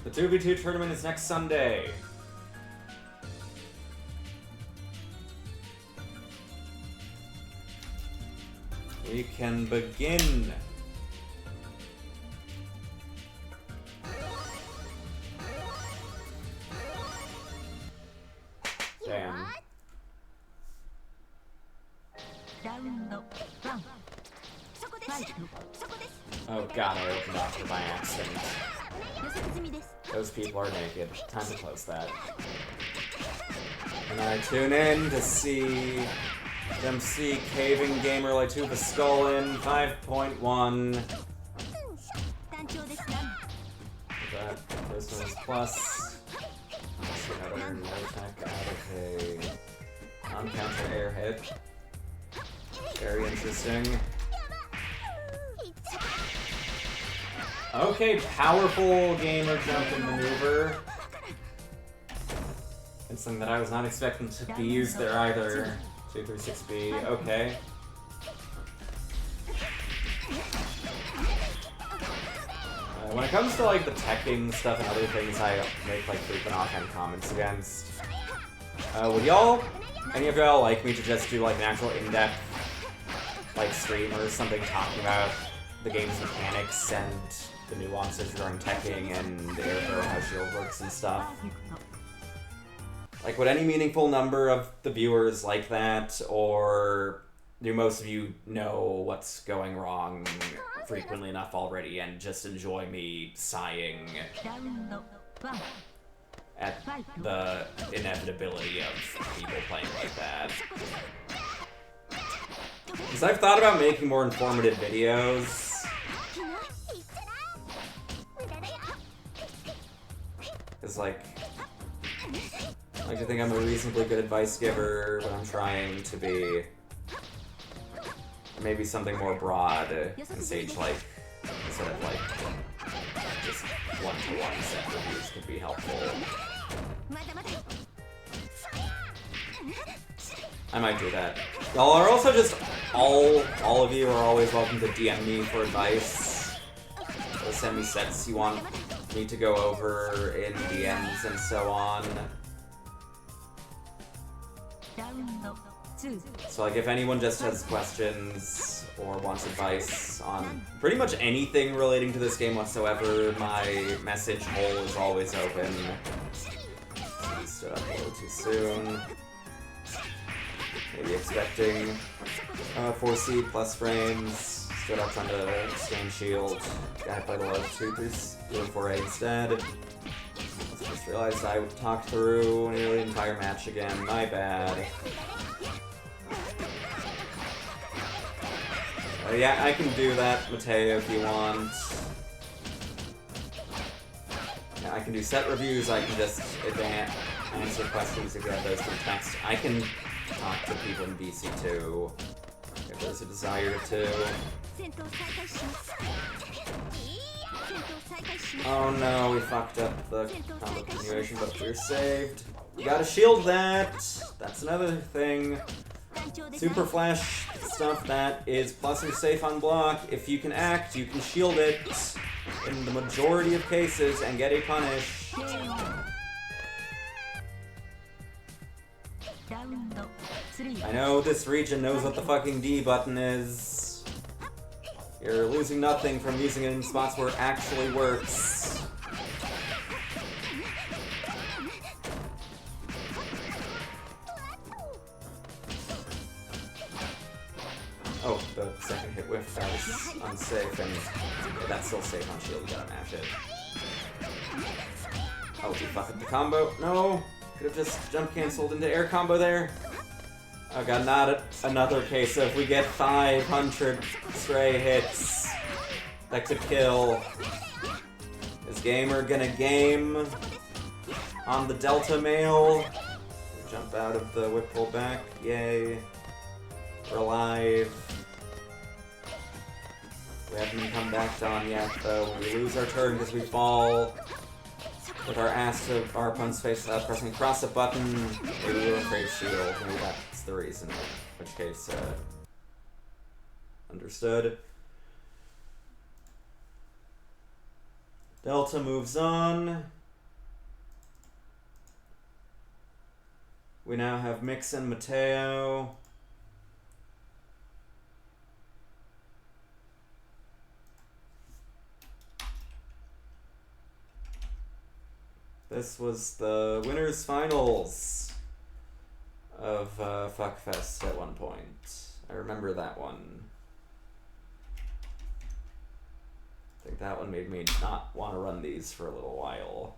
A: The 2v2 tournament is next Sunday. We can begin. Damn. Oh god, I opened Offer by accident. Those people are naked. Time to close that. And I tune in to see them see Caving Gamer Lytuva Skullin 5.1. That first one is plus. Let's see another no attack out of a non-counter air hit. Very interesting. Okay, powerful gamer jump and maneuver. It's something that I was not expecting to be used there either. 236B, okay. When it comes to like the teching stuff and other things I make like frequent offhand comments against, would y'all, any of y'all like me to just do like an actual in-depth like stream or something talking about the game's mechanics and the nuances regarding teching and airflow and how shield works and stuff? Like, would any meaningful number of the viewers like that, or do most of you know what's going wrong frequently enough already and just enjoy me sighing at the inevitability of people playing like that? Because I've thought about making more informative videos. Because, like I like to think I'm a reasonably good advice giver, but I'm trying to be maybe something more broad and sage-like, instead of like just one-to-one set reviews could be helpful. I might do that. Y'all are also just all of you are always welcome to DM me for advice. Or send me sets you want me to go over in DMs and so on. So like if anyone just has questions or wants advice on pretty much anything relating to this game whatsoever, my message hole is always open. He stood up a little too soon. Maybe expecting 4 seed plus frames. Stood up trying to exchange shield. Got hit by the low 2-3 doing 4A instead. Just realized I talked through nearly the entire match again. My bad. Yeah, I can do that, Mateo, if you want. Yeah, I can do set reviews, I can just answer questions if you have those through text. I can talk to people in BC too, if there's a desire to. Oh no, we fucked up the combo continuation, but we're saved. You gotta shield that! That's another thing. Super flash stuff that is plus or safe on block. If you can act, you can shield it in the majority of cases and get a punish. I know this region knows what the fucking D button is. You're losing nothing from using it in spots where it actually works. Oh, the second hit whiff, that was unsafe, and that's still safe on shield, you gotta mash it. Oh, we fucked up the combo. No! Could have just jump canceled into air combo there. Oh god, not another case of we get 500 stray hits that could kill. Is Gamer gonna game on the Delta mail? Jump out of the whip pull back. Yay. We're alive. We haven't come back on yet, though. We lose our turn because we fall with our ass to our opponent's face without pressing across the button. Maybe we were afraid of shield. Maybe that's the reason. In which case, understood. Delta moves on. We now have Mix and Mateo. This was the winners finals of Fuckfest at one point. I remember that one. I think that one made me not want to run these for a little while.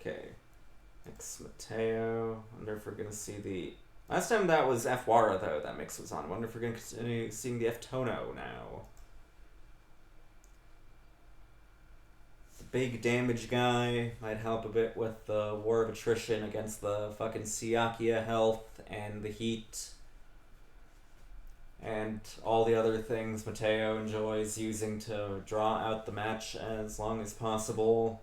A: Okay, Mix Mateo. Wonder if we're gonna see the. Last time that was FFEUR though, that Mix was on. Wonder if we're gonna continue seeing the F-Tono now. The big damage guy might help a bit with the war of attrition against the fucking Siakia health and the heat. And all the other things Mateo enjoys using to draw out the match as long as possible.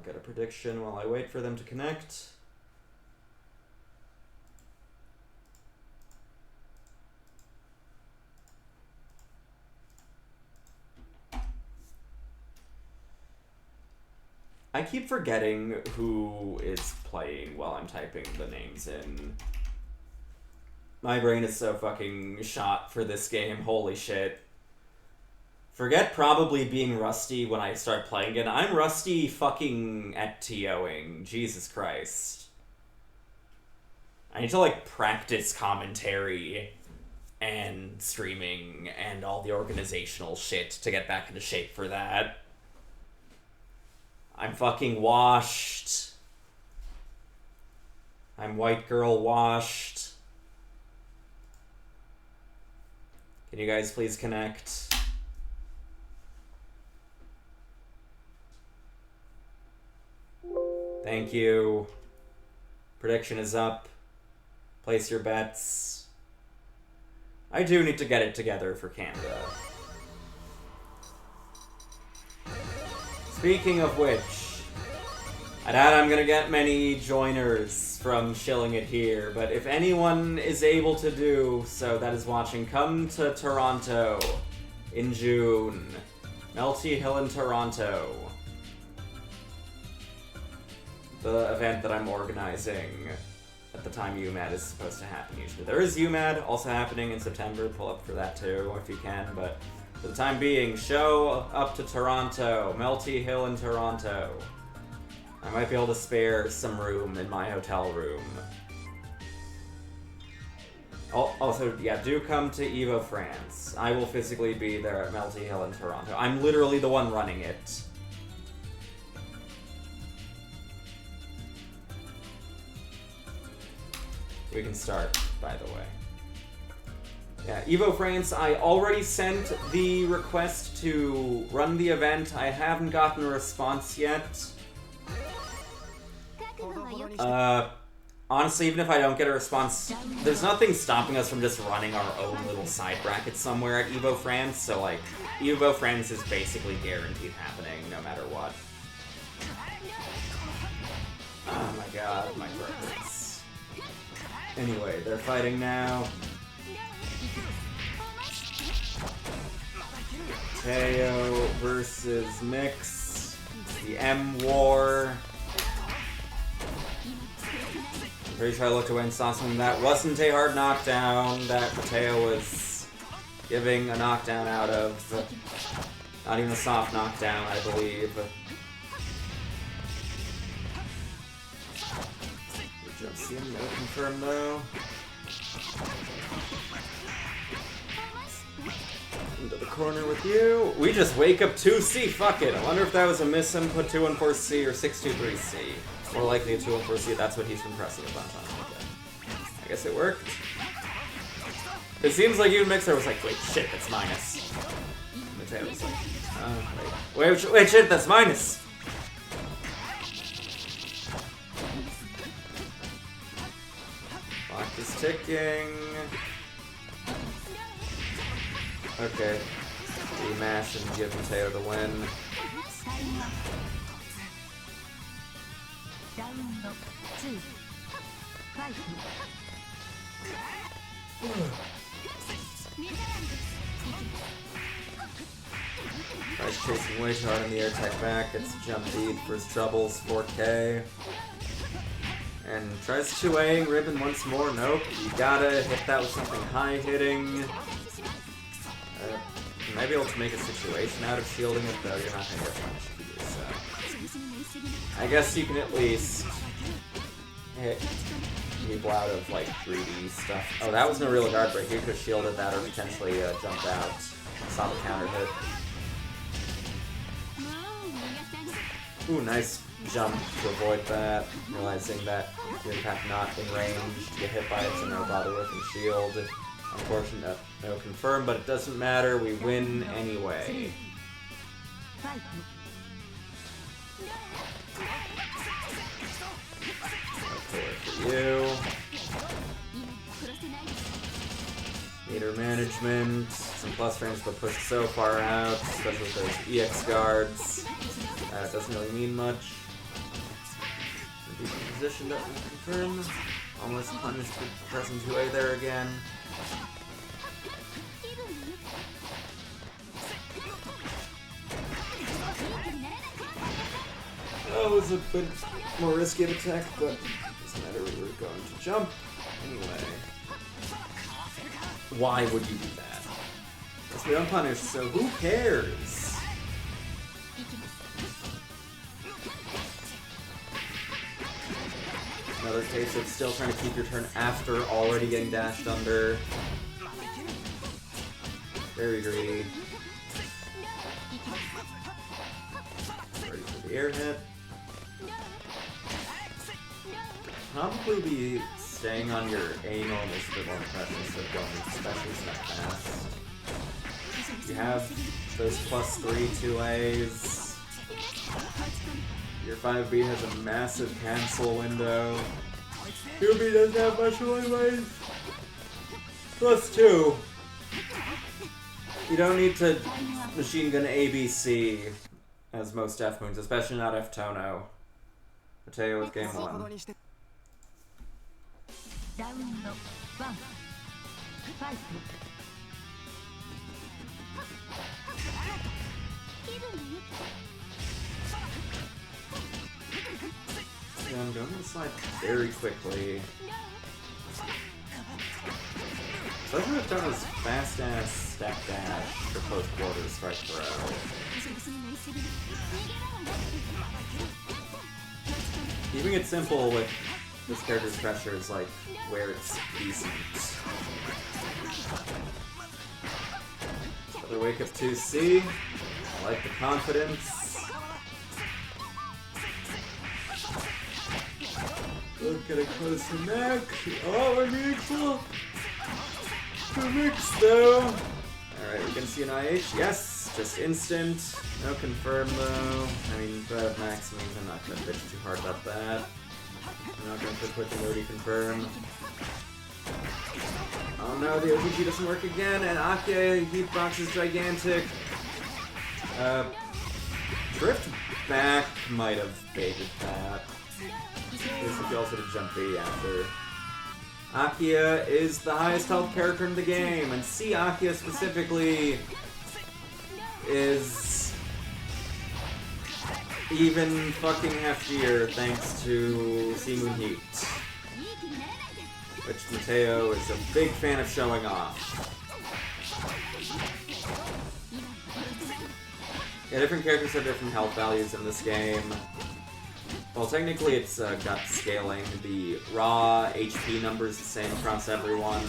A: Get a prediction while I wait for them to connect. I keep forgetting who is playing while I'm typing the names in. My brain is so fucking shot for this game, holy shit. Forget probably being rusty when I start playing it. I'm rusty fucking at TOing. Jesus Christ. I need to, like, practice commentary and streaming and all the organizational shit to get back into shape for that. I'm fucking washed. I'm white girl washed. Can you guys please connect? Thank you. Prediction is up. Place your bets. I do need to get it together for Canada. Speaking of which, I doubt I'm gonna get many joiners from shilling it here, but if anyone is able to do so that is watching, come to Toronto in June. Melty Hill in Toronto. The event that I'm organizing at the time UMAD is supposed to happen usually. There is UMAD also happening in September. Pull up for that too if you can, but for the time being, show up to Toronto. Melty Hill in Toronto. I might be able to spare some room in my hotel room. Also, yeah, do come to Evo France. I will physically be there at Melty Hill in Toronto. I'm literally the one running it. We can start, by the way. Yeah, Evo France, I already sent the request to run the event. I haven't gotten a response yet. Honestly, even if I don't get a response, there's nothing stopping us from just running our own little side bracket somewhere at Evo France, so like, Evo France is basically guaranteed happening no matter what. Oh my god, my throat hurts. Anyway, they're fighting now. Teo versus Mix. The M War. I'm pretty sure I looked away and saw something that wasn't a hard knockdown that Teo was giving a knockdown out of. Not even a soft knockdown, I believe. Jump C, no confirm though. Into the corner with you. We just wake up 2C, fuck it. I wonder if that was a misinput 214C or 623C. More likely a 214C, that's what he's been pressing a bunch on. Okay. I guess it worked. It seems like even Mixer was like, wait, shit, that's minus. Mateo was like, oh, wait, shit, that's minus. Clock is ticking. Okay. Remash and give Mateo the win. Tries chasing way too hard in the air tech back, gets jump beat for his troubles, 4K. And tries 2Aing Ribbon once more, nope. You gotta hit that with something high hitting. You might be able to make a situation out of shielding it, though you're not gonna get much either, so. I guess you can at least hit people out of like 3D stuff. Oh, that wasn't a real guard break. You could have shielded that or potentially jumped out. Saw the counter hit. Ooh, nice jump to avoid that. Realizing that your impact not in range to get hit by it, so no bother with and shield. Unfortunate, no confirm, but it doesn't matter. We win anyway. Okay, for you. Meter management. Some plus frames, but pushed so far out, especially with those EX guards. It doesn't really mean much. Position doesn't confirm. Almost punished for pressing 2A there again. That was a bit more risky of attack, but doesn't matter, we were going to jump anyway. Why would you do that? Because we unpunished, so who cares? Another case of still trying to keep your turn after already getting dashed under. Very greedy. Ready for the air hit. Probably be staying on your A normal is a bit more impressive instead of going specials that fast. You have those +3 2As. Your 5B has a massive cancel window. 2B doesn't have much anyway. +2. You don't need to machine gun ABC as most F moons, especially not F Tono. Mateo with game 1. Yeah, I'm going to slide very quickly. Especially with Tono's fast-ass stack dash for close quarters strike throw. Keeping it simple with this character's pressure is like where it's decent. Another wake up 2C. I like the confidence. Look at a close to neck. Oh, we're mutual. We're mixed though. Alright, we can see an IH. Yes, just instant. No confirm though. I mean, the max means I'm not gonna bitch too hard about that. I'm not going for quick and loady confirm. Oh no, the OPG doesn't work again, and Akia hitbox is gigantic. Drift back might have baited that. This would be also to jump B after. Akia is the highest health character in the game, and C Akia specifically is even fucking heftier thanks to Simu Heat, which Mateo is a big fan of showing off. Yeah, different characters have different health values in this game. Well, technically it's gut scaling. The raw HP number is the same across everyone.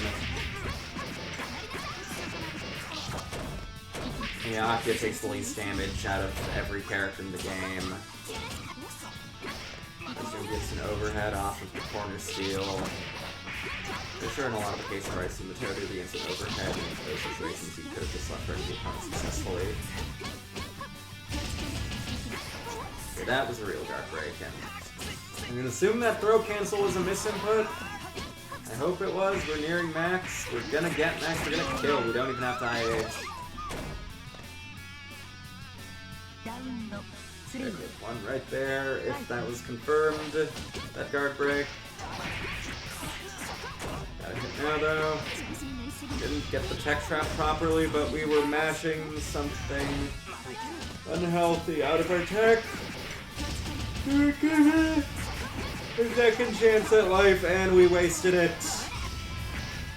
A: Yeah, Akia takes the least damage out of every character in the game. Assume gets an overhead off of the corner steal. For sure in a lot of the cases where I see Mateo do the instant overhead, in those situations he could have just left the opponent successfully. Okay, that was a real guard break, and I'm gonna assume that throw cancel was a misinput. I hope it was. We're nearing max. We're gonna get max. We're gonna kill. We don't even have to IH. Okay, one right there, if that was confirmed. That guard break. Gotta hit now though. Didn't get the tech trap properly, but we were mashing something unhealthy out of our tech. A second chance at life, and we wasted it.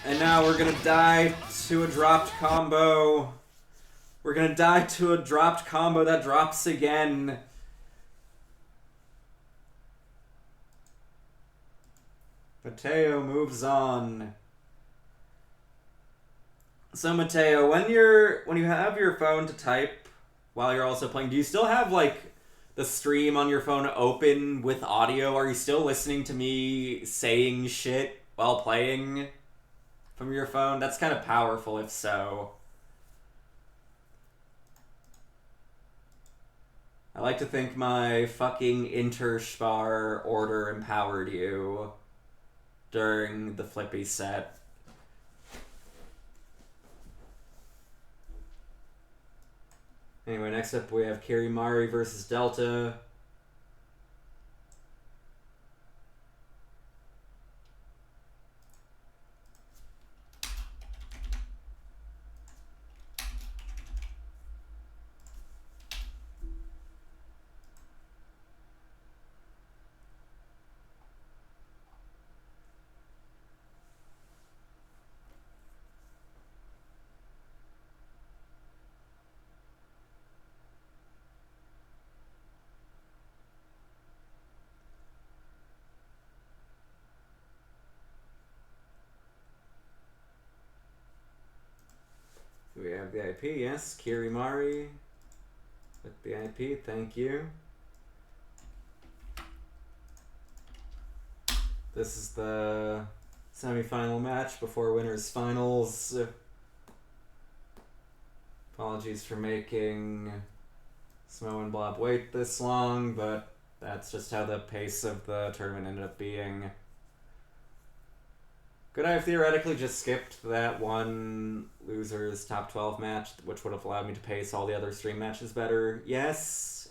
A: And now we're gonna die to a dropped combo. We're gonna die to a dropped combo that drops again. Mateo moves on. So Mateo, when you have your phone to type while you're also playing, do you still have like the stream on your phone open with audio? Are you still listening to me saying shit while playing from your phone? That's kind of powerful if so. I like to think my fucking Interspar order empowered you during the Flippy set. Anyway, next up we have Kirimari versus Delta. 5 VIP, yes. Kirimari with VIP, thank you. This is the semi-final match before winners finals. Apologies for making Smo and Blob wait this long, but that's just how the pace of the tournament ended up being. Could I have theoretically just skipped that one loser's top 12 match, which would have allowed me to pace all the other stream matches better? Yes.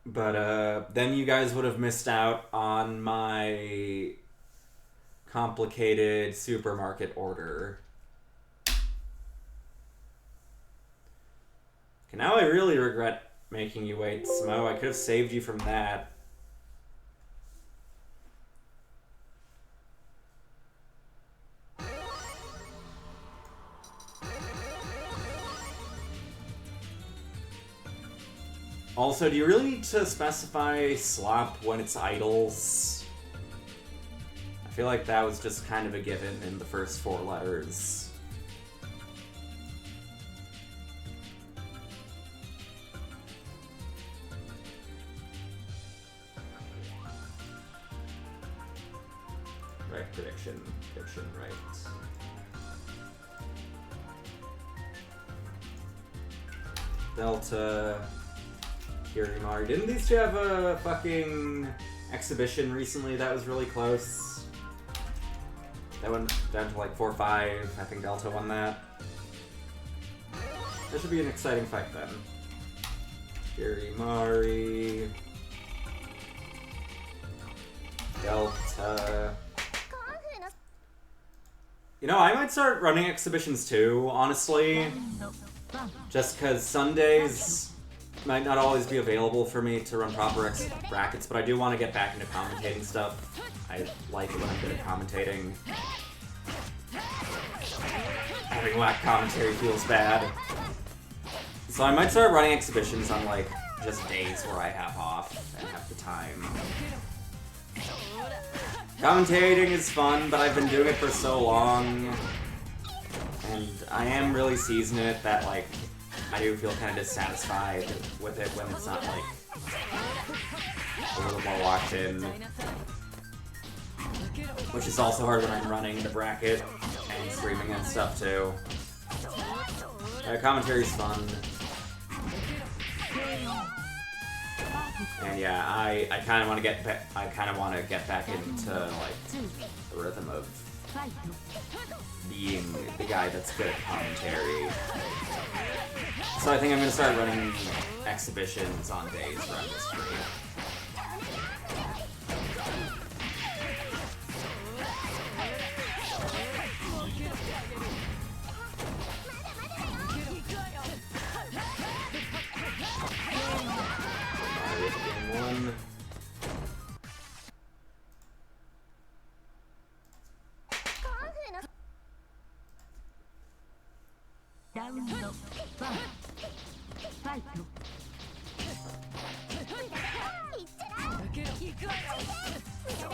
A: But then you guys would have missed out on my complicated supermarket order. Okay, now I really regret making you wait, Smo. I could have saved you from that. Also, do you really need to specify slop when it's idols? I feel like that was just kind of a given in the first 4 letters. Right, prediction, right. Delta, Kirimari. Didn't these two have a fucking exhibition recently that was really close? That went down to like 4-5. I think Delta won that. That should be an exciting fight then. Kirimari. Delta. You know, I might start running exhibitions too, honestly. Just because Sundays might not always be available for me to run proper brackets, but I do want to get back into commentating stuff. I like it when I'm good at commentating. Having whack commentary feels bad. So I might start running exhibitions on, like, just days where I have off and have the time. Commentating is fun, but I've been doing it for so long, and I am really seasoned in it that, like, I do feel kind of dissatisfied with it when it's not, like, a little more locked in. Which is also hard when I'm running the bracket and streaming and stuff, too. Commentary's fun. And yeah, I kind of want to get back into, like, the rhythm of being the guy that's good at commentary. So I think I'm going to start running exhibitions on days where I'm just free.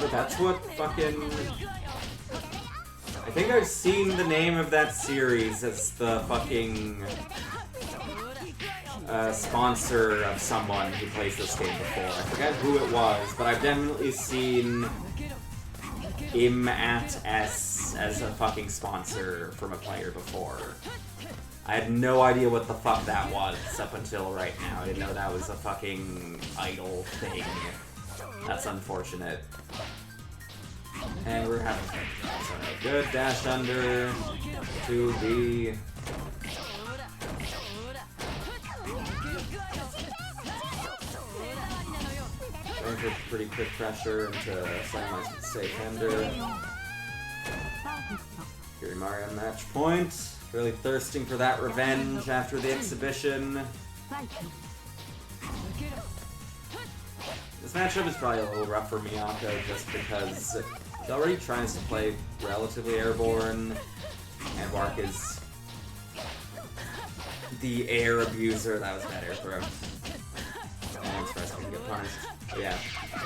A: But that's what fucking... I think I've seen the name of that series as the fucking sponsor of someone who plays this game before. I forget who it was, but I've definitely seen im@s as a fucking sponsor from a player before. I had no idea what the fuck that was up until right now. I didn't know that was a fucking idol thing. That's unfortunate. And we're having fun. So good dash under 2B. Going for pretty quick pressure into semi-safe ender. Kirimari on match point. Really thirsting for that revenge after the exhibition. This matchup is probably a little rough for Miyako just because he already tries to play relatively airborne, and Wark is the air abuser. That was bad air throw. And Sparks can get punished. But yeah,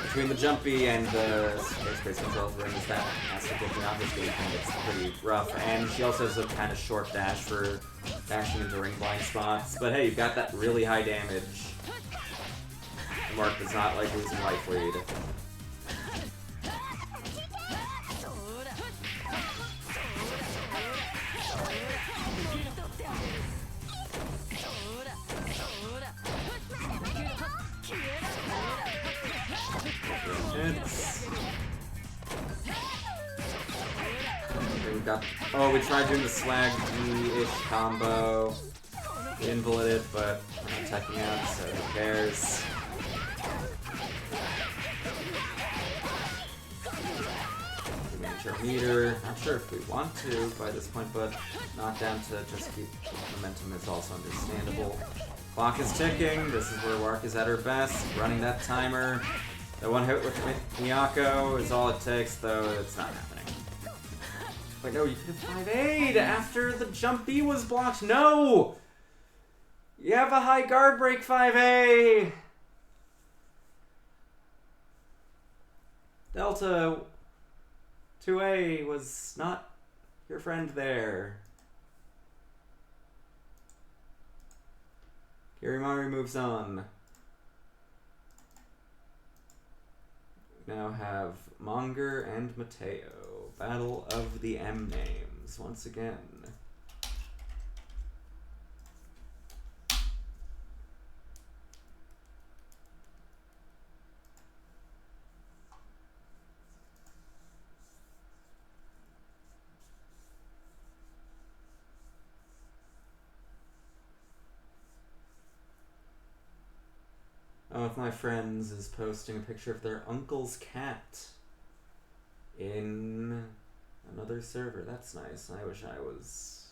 A: between the jumpy and the airspace controls rings, that has to get me obviously and it's pretty rough. And she also has a kind of short dash for dashing into ring blind spots. But hey, you've got that really high damage. Mark does not like losing life lead. We tried doing the swag G-ish combo. We invalided, but we're not attacking out, so who cares? Miniature meter. Not sure if we want to by this point, but knockdown to just keep momentum is also understandable. Clock is ticking. This is where Wark is at her best. Running that timer. The one hit with Miyako is all it takes, though it's not happening. Wait, no, you could have 5-8 after the jump B was blocked. No! You have a high guard break 5A! Delta 2A was not your friend there. Kirimari moves on. We now have Monger and Mateo. Battle of the M names once again. One of my friends is posting a picture of their uncle's cat in another server. That's nice. I wish I was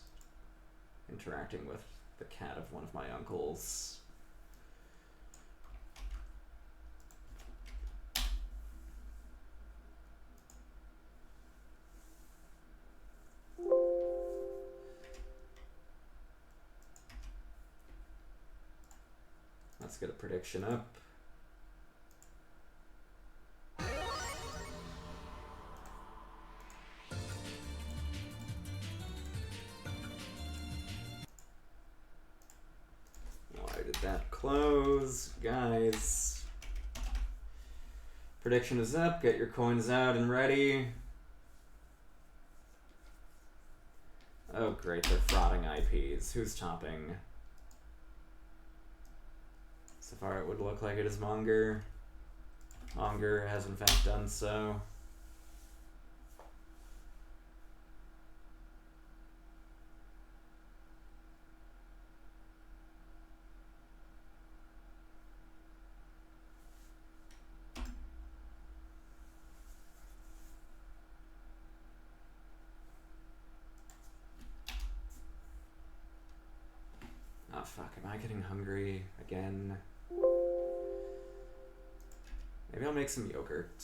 A: interacting with the cat of one of my uncles. Let's get a prediction up. Close, guys. Prediction is up. Get your coins out and ready. Oh, great. They're frauding IPs. Who's topping? So far, it would look like it is Monger. Monger has, in fact, done so. Oh fuck, am I getting hungry again? Maybe I'll make some yogurt.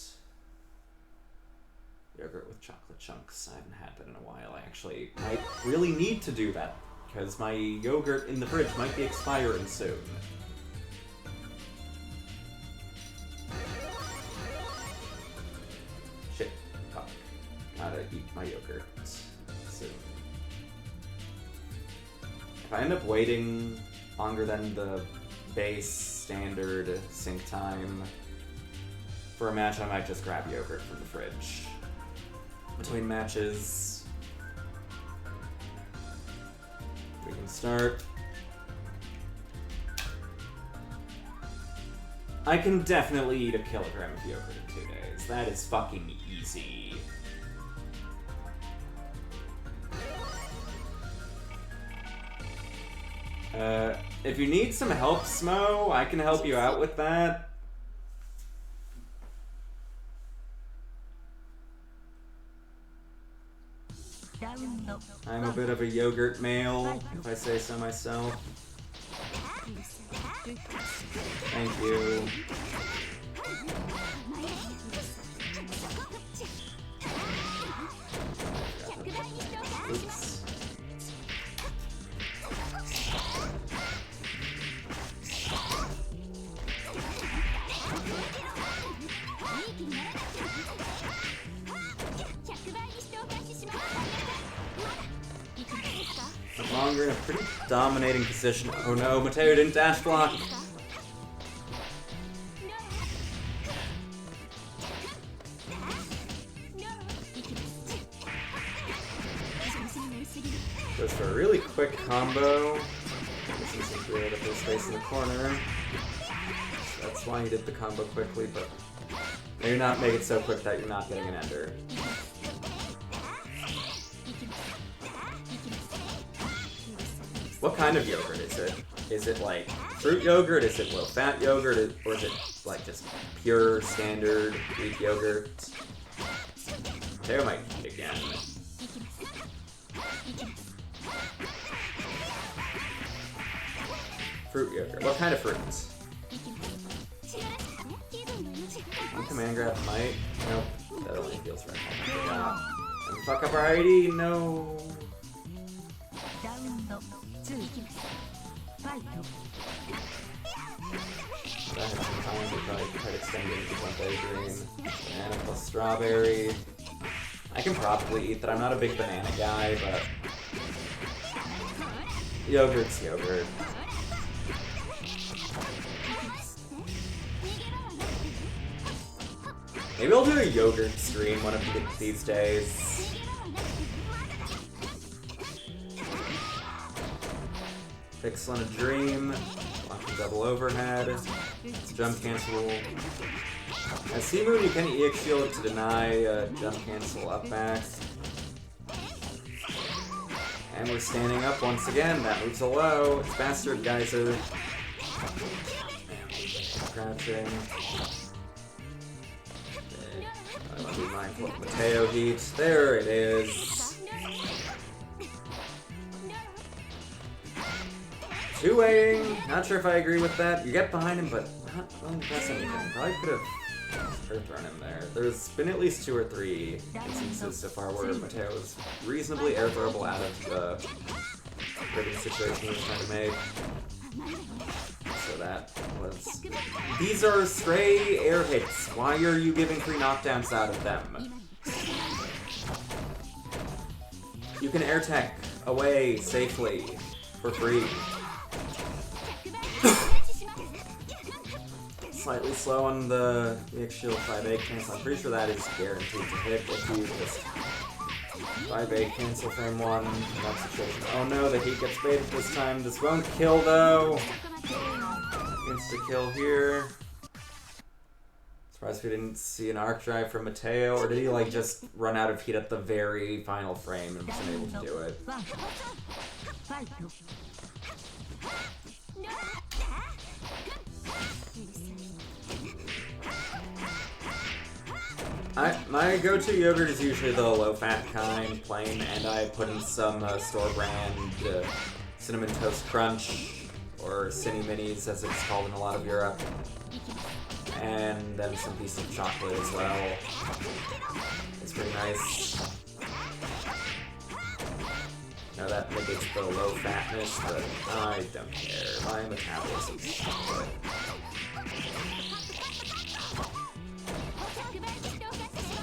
A: Yogurt with chocolate chunks. I haven't had that in a while. I actually might really need to do that, because my yogurt in the fridge might be expiring soon. Shit. Fuck. Gotta eat my yogurt soon. If I end up waiting longer than the base standard sync time for a match, I might just grab yogurt from the fridge. Between matches, we can start. I can definitely eat a kilogram of yogurt in 2 days. That is fucking easy. If you need some help, Smo, I can help you out with that. I'm a bit of a yogurt male, if I say so myself. Thank you. Oops. longer in a pretty dominating position. Oh no, Mateo didn't dash block. Goes for a really quick combo. This is great up his face in the corner. So that's why he did the combo quickly, but maybe not make it so quick that you're not getting an ender. What kind of yogurt is it? Is it like fruit yogurt? Is it low-fat yogurt? Or is it like just pure, standard Greek yogurt? Mateo might eat again. Fruit yogurt. What kind of fruits? One command grab might. Nope. That only feels right. And fuck up our ID. No. I have some time to try to extend it into Sunday green. Banana plus strawberry. I can probably eat that. I'm not a big banana guy, but yogurt's yogurt. Maybe I'll do a yogurt stream one of these days. Pixel in a dream. Watch a double overhead. Jump cancel. As C-Moon, you can EX shield to deny jump cancel up back. And we're standing up once again. That moves a low. It's Bastard Geyser. Crouching. I want to be mindful of Mateo heat. There it is. Two-waying. Not sure if I agree with that. You get behind him, but not really does anything. Probably could have thrown him there. There's been at least 2 or 3 instances so far where Mateo was reasonably air throwable out of the ribbon situation he was trying to make. So that was... These are stray air hits. Why are you giving 3 knockdowns out of them? You can air tech away safely for free. Slightly slow on the EX shield 5A cancel. I'm pretty sure that is guaranteed to hit if you just 5A cancel frame 1 in that situation. Oh no, the heat gets baited this time. This won't kill though. Insta-kill here. Surprised we didn't see an arc drive from Mateo, or did he like just run out of heat at the very final frame and wasn't able to do it? My go-to yogurt is usually the low-fat kind, plain, and I put in some store-brand Cinnamon Toast Crunch, or Cinny Minis as it's called in a lot of Europe, and then some piece of chocolate as well. It's pretty nice. Now that negates the low fatness, but I don't care. My metabolism's good.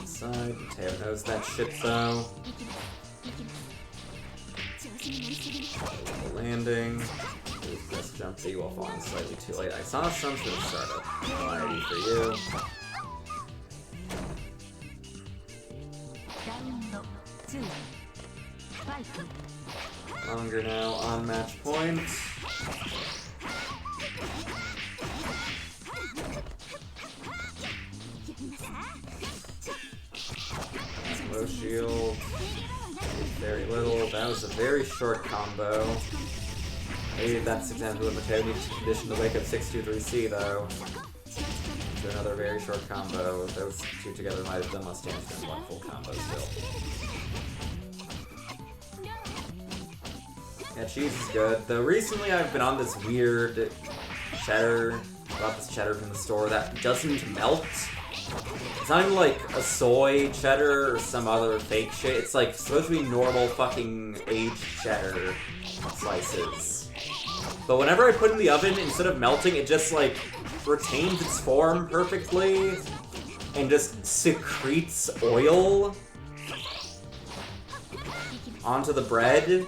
A: Side, Mateo knows that shit though. Landing. Press jump B while falling slightly too late. I saw some sort of startup variety for you. Longer now on match point. Low shield. Very little. That was a very short combo. Maybe that's exactly what Mateo needs to condition to wake up 623C though. To another very short combo. Those 2 together might have done less damage than 1 full combo still. Yeah, cheese is good. Though recently I've been on this weird cheddar, bought this cheddar from the store that doesn't melt. It's not even like a soy cheddar or some other fake shit. It's like supposed to be normal fucking aged cheddar slices. But whenever I put it in the oven, instead of melting, it just like retains its form perfectly and just secretes oil onto the bread.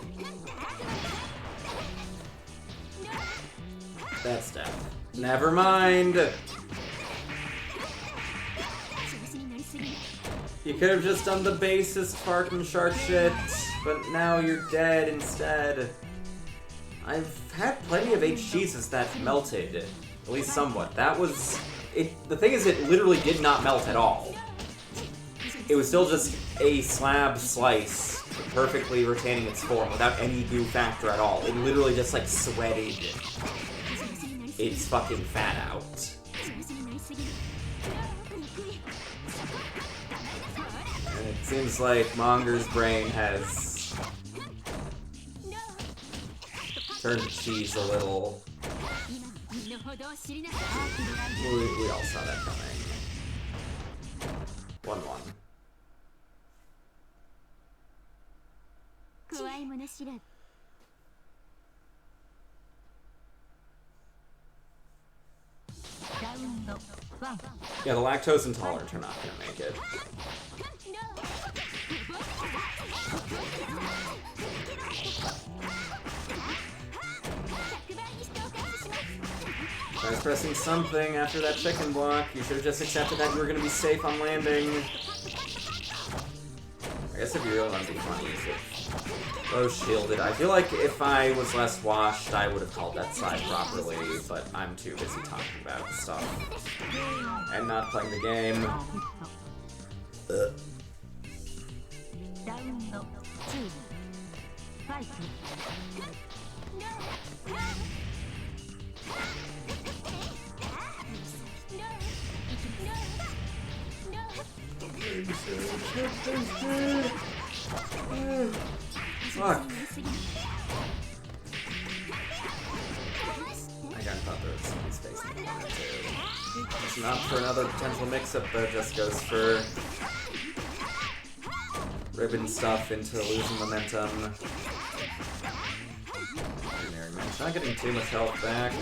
A: That's death. Never mind! You could have just done the basest Spartan Shark shit, but now you're dead instead. I've had plenty of HGs that melted, at least somewhat. That was... The thing is, it literally did not melt at all. It was still just a slab slice, perfectly retaining its form without any goo factor at all. It literally just, like, sweated its fucking fat out. And it seems like Monger's brain has turned to cheese a little. We all saw that coming. 1-1. Yeah, the lactose intolerant are not gonna make it. I was pressing something after that chicken block. You should have just accepted that you were gonna be safe on landing. I guess if you really want to be funny, you should low shielded. I feel like if I was less washed, I would have called that side properly, but I'm too busy talking about stuff and not playing the game. Fuck. I got thought there was some space in the corner too. It's not for another potential mix-up, but just goes for ribbon stuff into losing momentum. It's not getting too much health back.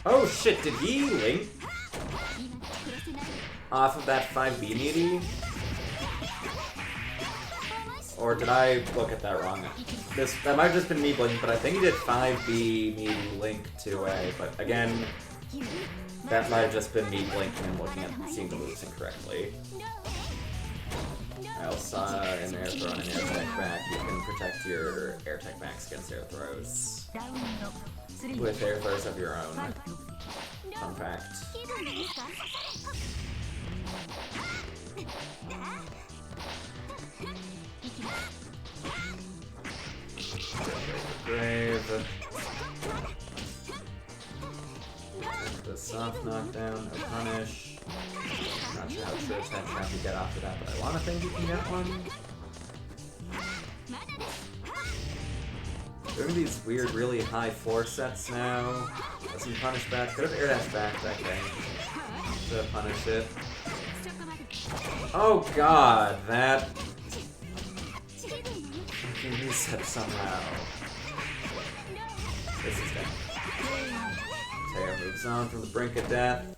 A: Oh shit, did he link off of that 5B meaty? Or did I look at that wrong? That might have just been me blinking, but I think he did 5B meaty link 2A, but again, that might have just been me blinking and looking at seeing the moves incorrectly. I also saw an air throw and an air tech back. You can protect your air tech backs against air throws with air throws of your own. Fun fact. Grave. The soft knockdown, no punish. Not sure how true attack trap you get after that, but I wanna think you can get one. Doing these weird, really high floor sets now. Doesn't punish back. Could have air dash back that thing to punish it. Oh god, that fucking reset somehow. This is dead. Teo moves on from the brink of death.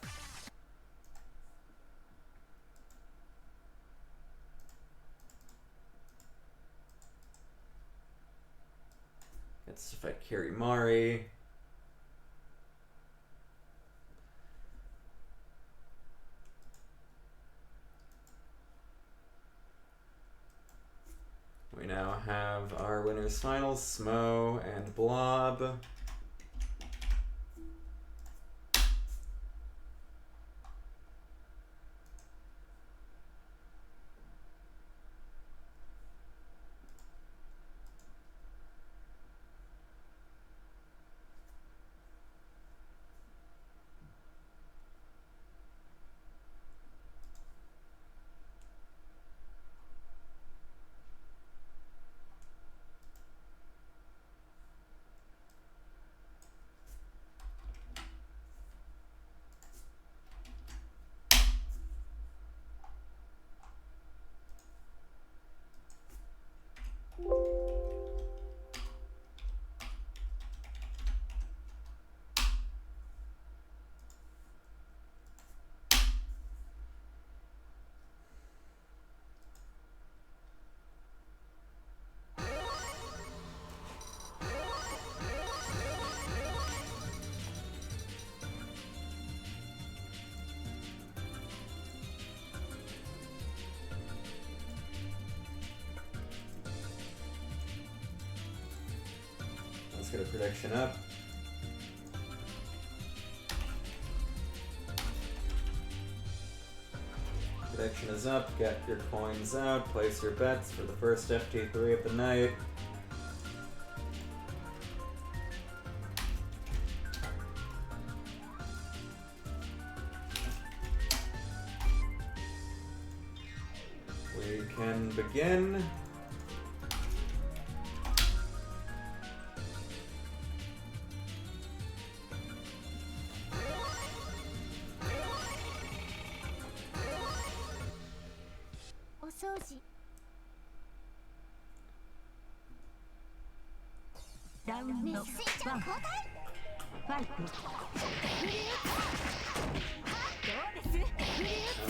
A: Gets to fight Kirimari. We now have our winners finals, Smo and Blob. Let's get a prediction up. Prediction is up. Get your coins out. Place your bets for the first FT3 of the night. We can begin.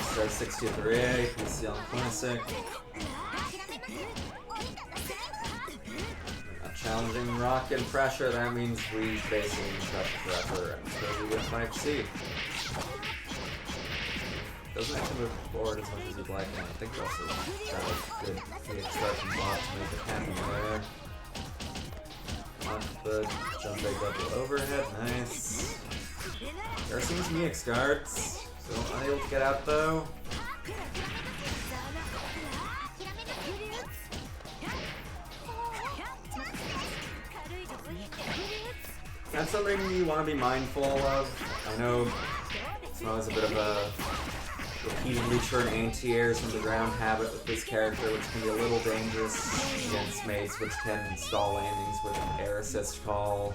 A: Start 63A, PC on Classic. A challenging rock and pressure, that means we basically pressure forever until we win 5C. Doesn't have to move forward as much as you'd like, and I think also got a good expression block to make it happen there. Off the jump big double overhead, nice. There are some EX guards, so unable to get out though. That's something you want to be mindful of. I know Snow is a bit of a repeatedly turn anti-airs from the ground habit with this character, which can be a little dangerous against mates, which can stall landings with an air assist call.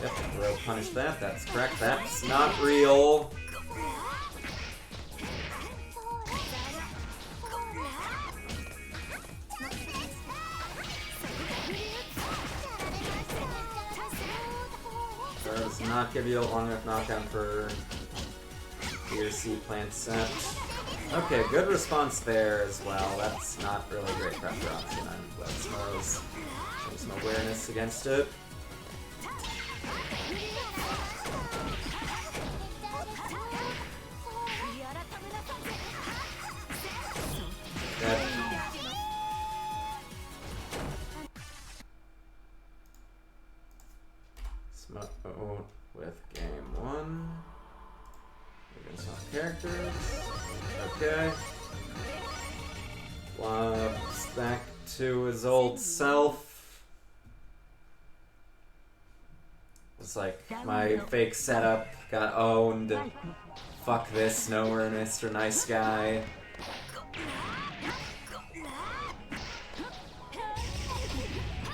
A: Yep, throw punish that, that's correct, that's not real. Does not give you a long enough knockdown for your C plant set. Okay, good response there as well. That's not really a great pressure option. I'm glad Snows showing some awareness against it. Dead. Smoke with game 1. We're gonna swap characters. Okay. Lobs back to his old self. It's like my fake setup got owned. Fuck this, nowhere, Mr. Nice Guy.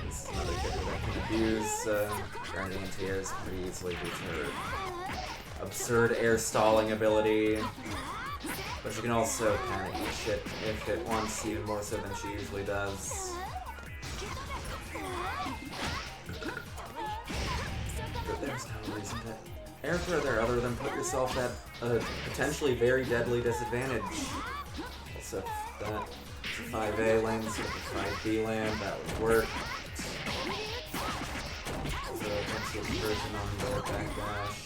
A: This is another character that can abuse ground anti-airs pretty easily due to her absurd air stalling ability. But she can also kind of eat shit if it wants, even more so than she usually does. But there's no reason to air throw there other than put yourself at a potentially very deadly disadvantage. Also, if that 5A lands with a 5B land, that would work. So potential conversion on the backdash.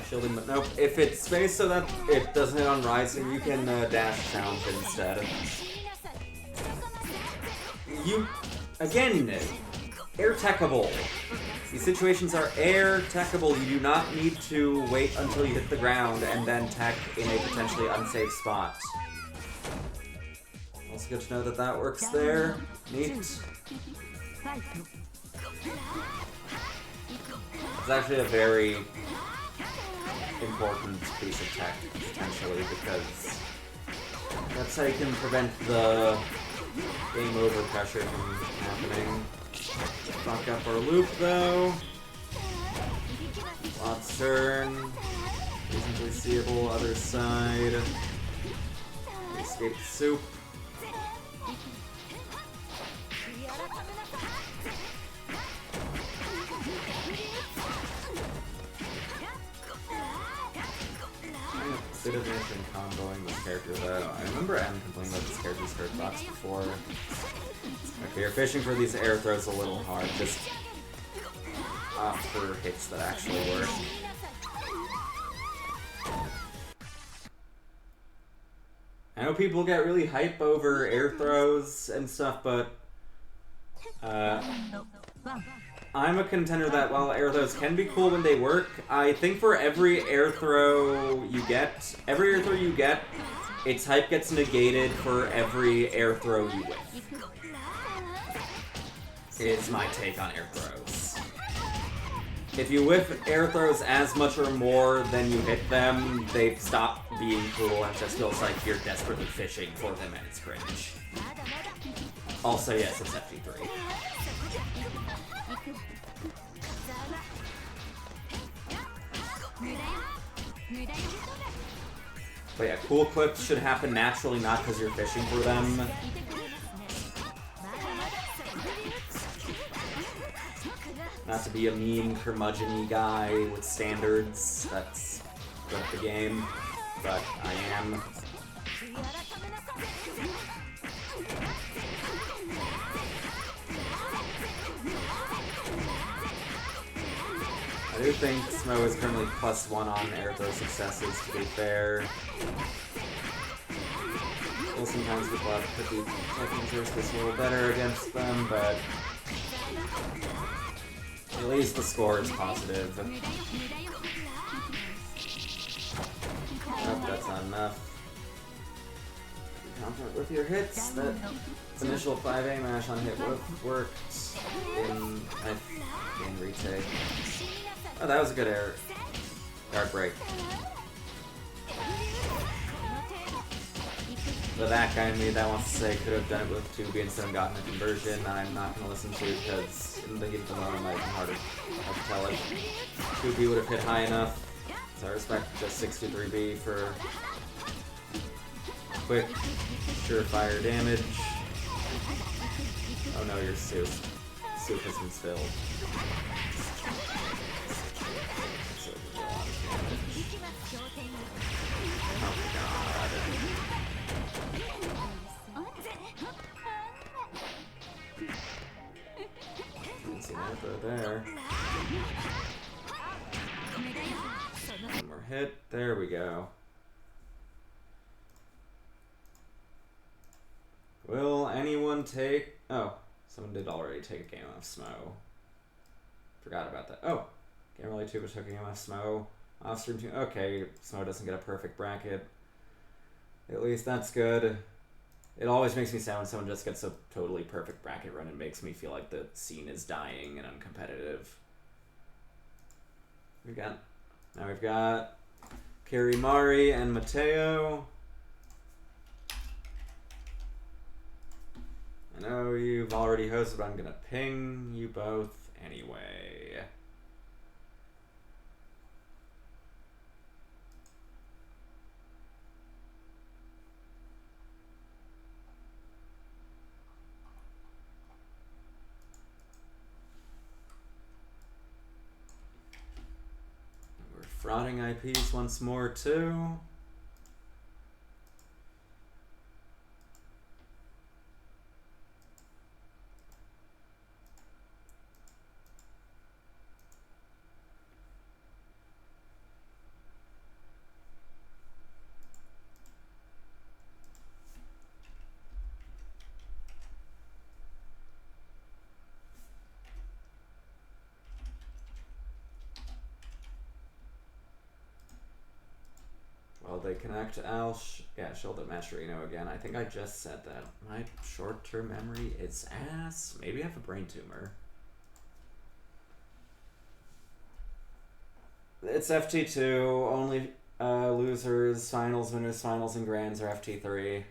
A: Shielding, but nope. If it's spaced so that it doesn't hit on rising, you can dash challenge it instead. You, again, air techable. These situations are air techable. You do not need to wait until you hit the ground and then tech in a potentially unsafe spot. Also good to know that that works there. Neat. It's actually a very important piece of tech, potentially, because that's how you can prevent the game over pressure from happening. Fuck up our loop, though. Lot's turn. Reasonably seeable, other side. Escape the soup. Bit of advantage in comboing this character though. I remember Adam complaining about this character's hurt box before. Okay, you're fishing for these air throws a little hard. Just opt for hits that actually work. I know people get really hype over air throws and stuff, but I'm a contender that while air throws can be cool when they work, I think for every air throw you get, its hype gets negated for every air throw you whiff. Is my take on air throws. If you whiff air throws as much or more than you hit them, they stop being cool and just feels like you're desperately fishing for them and it's cringe. Also, yes, it's FG3. But yeah, cool clips should happen naturally, not because you're fishing for them. Not to be a mean, curmudgeon-y guy with standards. That's good at the game, but I am. I do think Smo is currently +1 on air throw successes, to be fair. Well, sometimes people have to put the techniques a little better against them, but at least the score is positive. Nope, that's not enough. Be confident with your hits. That initial 5A mash on hit worked in retake. Oh, that was a good air guard break. But that guy in me that wants to say could have done it with 2B instead of gotten a conversion, I'm not going to listen to because in the heat of the moment might be hard to tell it. 2B would have hit high enough, so I respect just 63B for quick, surefire damage. Oh no, your soup. Soup has been spilled. Oh god. Didn't see that there. One more hit. There we go. Will anyone take... Oh, someone did already take a game off Smo. Forgot about that. Oh, Game Relay 2 was took a game off Smo. Off stream 2. Okay, Smo doesn't get a perfect bracket. At least that's good. It always makes me sad when someone just gets a totally perfect bracket run. It makes me feel like the scene is dying and uncompetitive. Now we've got Kirimari and Mateo. I know you've already hosted, but I'm gonna ping you both anyway. We're frauding IPs once more too. They connect Shoulder Mascherino again. I think I just said that. My short-term memory is ass. Maybe I have a brain tumor. It's FT2. Only losers, finals, winners, finals, and grands are FT3.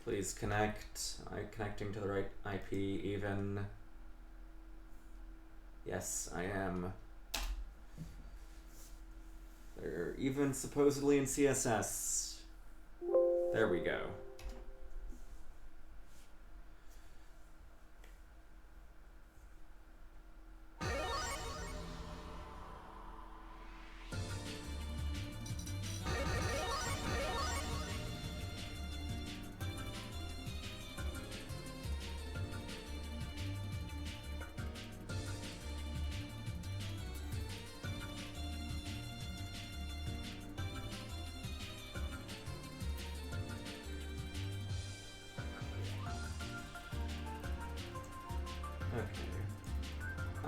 A: Please connect. I'm connecting to the right IP even. Yes, I am. They're even supposedly in CSS. There we go.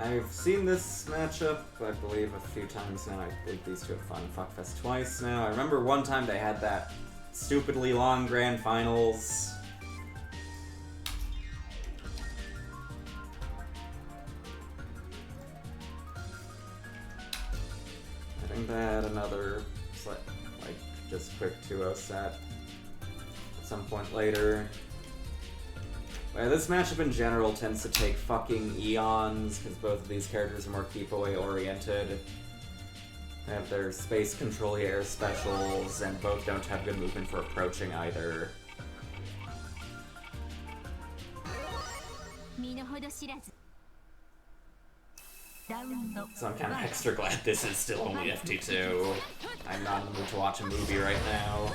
A: I've seen this matchup, I believe, a few times now. I believe these two have fought in Fuckfest twice now. I remember one time they had that stupidly long grand finals. I think they had another, like, just quick 2-0 set at some point later. This matchup in general tends to take fucking eons, because both of these characters are more keep away oriented. They have their space control air specials, and both don't have good movement for approaching either. So I'm kind of extra glad this is still only FT2. I'm not in the mood to watch a movie right now.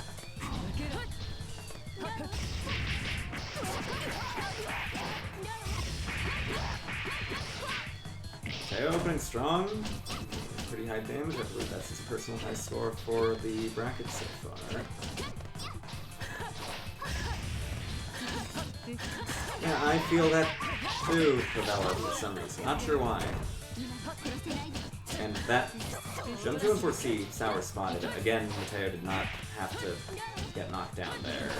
A: Okay, opening strong. Pretty high damage. I believe that's his personal high score for the bracket so far. Yeah, I feel that too, Favela, for some reason. Not sure why. And that jump 2 and 4C, Sour spotted. Again, Mateo did not have to get knocked down there.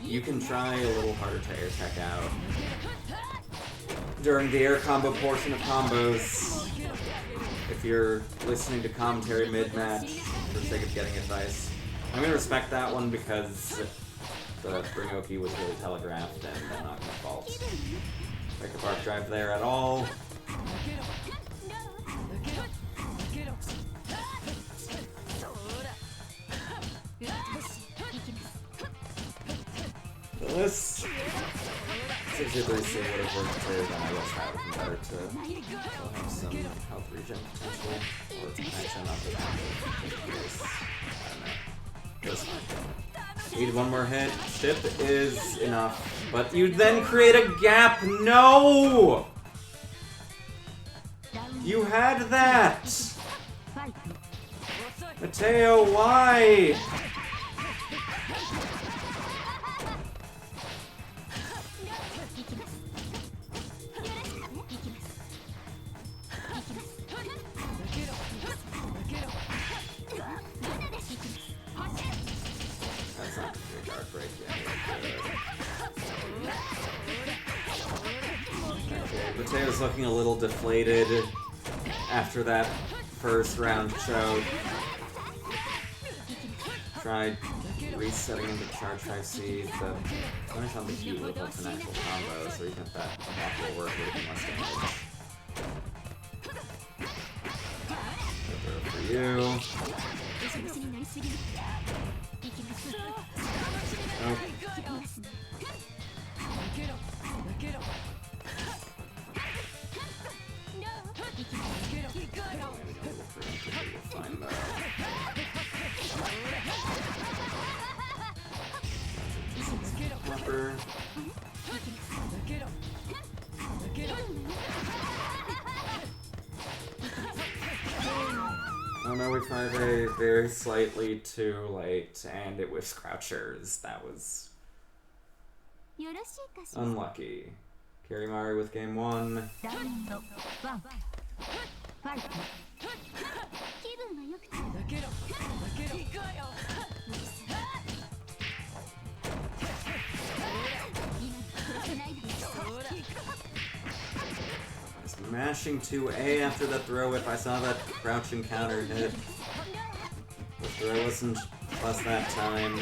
A: You can try a little harder to air tech out during the air combo portion of combos. If you're listening to commentary mid-match for the sake of getting advice, I'm gonna respect that one because the Bringoki was really telegraphed and I'm not gonna fault Pick a Bark Drive there at all. This 63C would have worked too, then I guess that would be better to have some health regen potential, or protection after that. I don't know. Goes fine. Need one more hit. Ship is enough, but you then create a gap. No! You had that! Mateo, why? That's not a dark break yet. Okay, Mateo's looking a little deflated after that first round choke. Tried resetting into charge 5C to finish on the Q with an actual combo, so even if that block will work, it would be less damage. For you. Oh. Fine though. Flipper. Oh no, we tried a very slightly too late, and it was Crouchers. That was unlucky. Kirimari with game 1. Mashing 2A after that throw if I saw that crouching counter hit. The throw wasn't plus that time.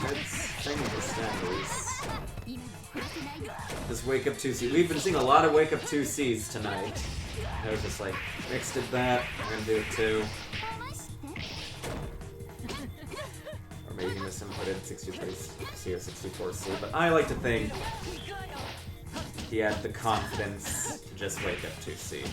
A: Hits, thing with the standards. Wake Up 2C. We've been seeing a lot of Wake Up 2Cs tonight. I was just like, Mix did that, I'm gonna do it too. Or maybe he misinputted 63C or 64C, but I like to think he had the confidence to just Wake Up 2C.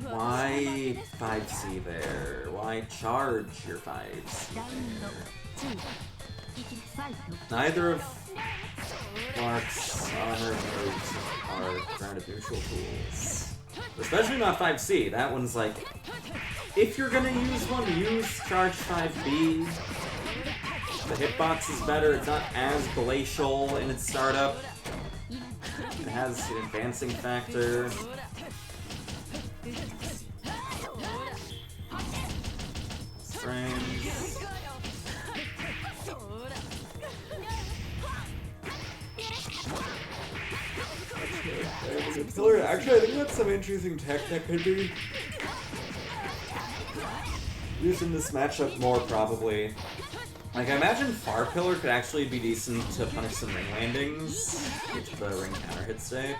A: Why 5C there? Why charge your 5C there? Neither of Mark's armor moves are grounded neutral tools. Especially not 5C. That one's like, if you're gonna use one, use charge 5B. The hitbox is better, it's not as glacial in its startup. It has an advancing factor. Frames. Actually, I think that's some interesting tech that could be used in this matchup more, probably. Like, I imagine FFEUR Pillar could actually be decent to punish some ring landings with the ring counter hit state.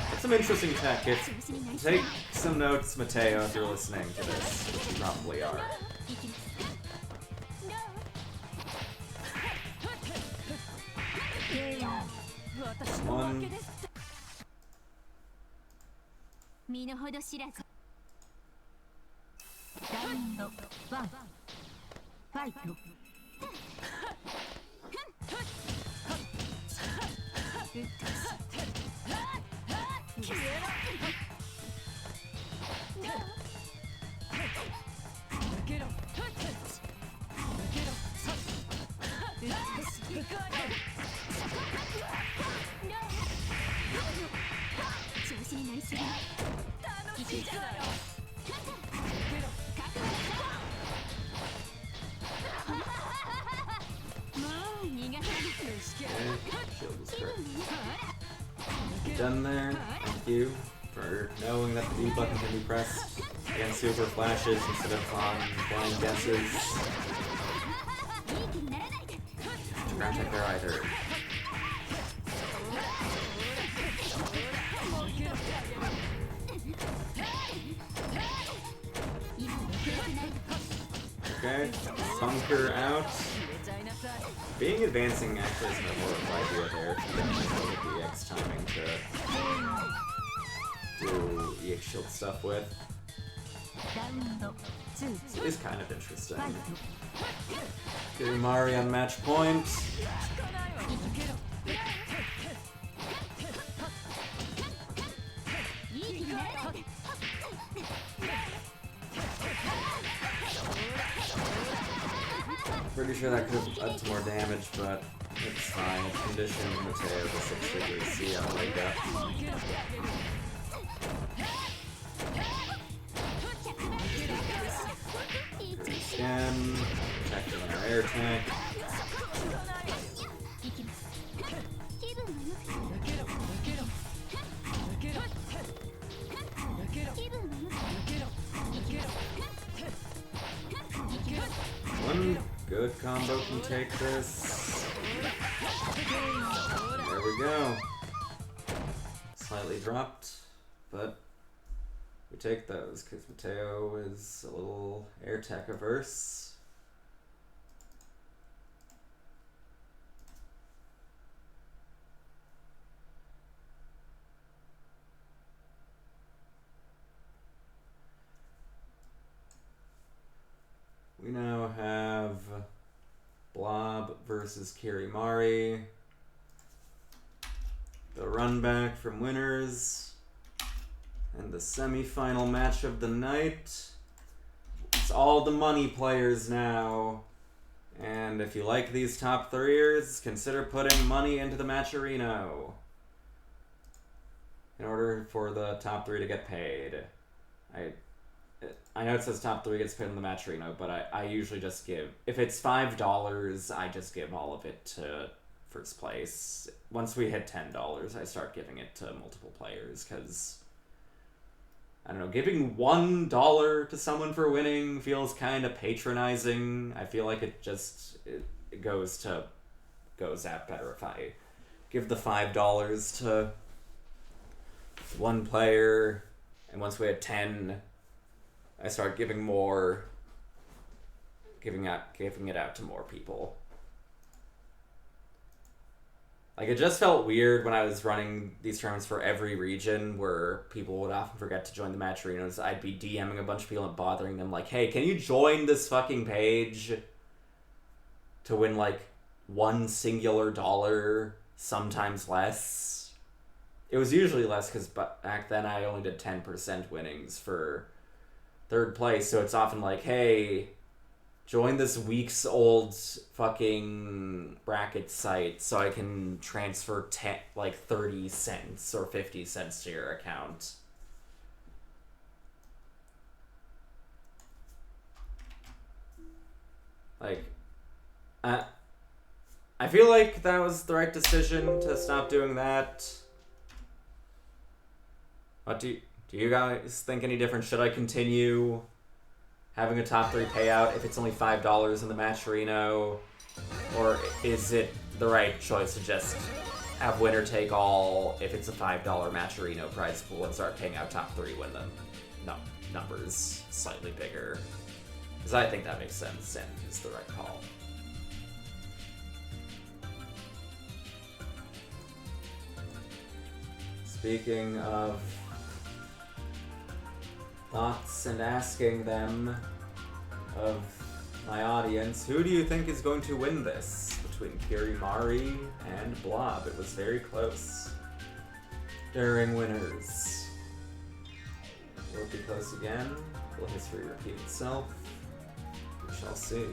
A: That's some interesting tech. Take some notes, Mateo, if you're listening to this, which you probably are. One. Done there. Thank you for knowing that the B button can be pressed against super flashes instead of on blind guesses. Ground check there either. Okay, Sunker out. Being advancing actually is no more of an idea there. With the X timing to do EX shield stuff with. So it is kind of interesting. Getting Mari on match point. Pretty sure that could have led to more damage, but it's fine. It's conditioned Mateo to 6 degrees C on the wake up. Again, protecting our air tank. One good combo can take this. There we go. Slightly dropped, but we take those because Mateo is a little air tech averse. We now have Blob versus Kirimari. The run back from winners. And the semi-final match of the night. It's all the money players now. And if you like these top threeers, consider putting money into the Matcherino in order for the top three to get paid. I know it says top 3 gets paid in the matcherino, but I usually just give... If it's $5, I just give all of it to first place. Once we hit $10, I start giving it to multiple players, because... I don't know, giving $1 to someone for winning feels kind of patronizing. I feel like it goes out better if I give the $5 to one player, and once we had 10, I start giving more, giving it out to more people. Like, it just felt weird when I was running these tournaments for every region where people would often forget to join the matcherinos. I'd be DMing a bunch of people and bothering them like, hey, can you join this fucking page to win, like, $1 singular dollar, sometimes less? It was usually less because back then I only did 10% winnings for third place, so it's often like, hey, join this week's old fucking bracket site so I can transfer 30 cents or 50 cents to your account. Like, I feel like that was the right decision to stop doing that. What do you guys think any different? Should I continue having a top 3 payout if it's only $5 in the matcherino? Or is it the right choice to just have winner take all if it's a $5 matcherino prize pool and start paying out top 3 when the numbers slightly bigger? Because I think that makes sense and is the right call. Speaking of thoughts and asking them of my audience, who do you think is going to win this between Kirimari and Blob? It was very close during winners. Will it be close again? Will history repeat itself? We shall see.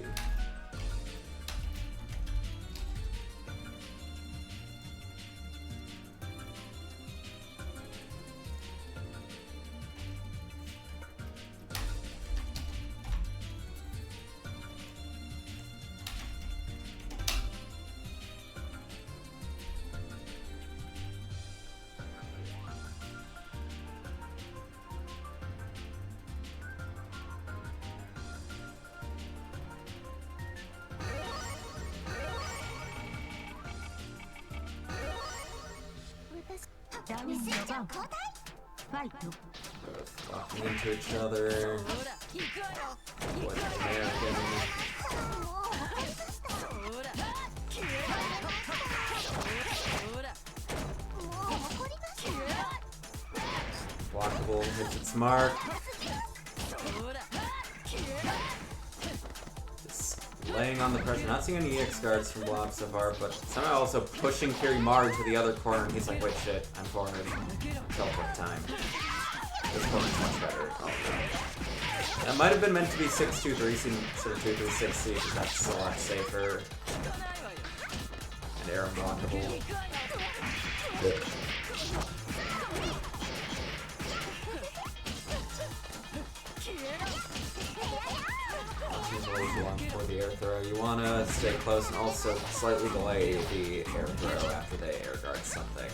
A: Walking into each other. What American. Blockable hits its mark. Just laying on the pressure. Not seeing any EX guards from Blob so far, but somehow also pushing Kirimari to the other corner, and he's like, wait, shit, I'm cornered. Teleport time. This corner's much better. Oh, no. That might have been meant to be 6-2-3 instead of 2-3-6C, because that's a lot safer. And air unblockable. For the air throw, you want to stay close and also slightly delay the air throw after they air guard something.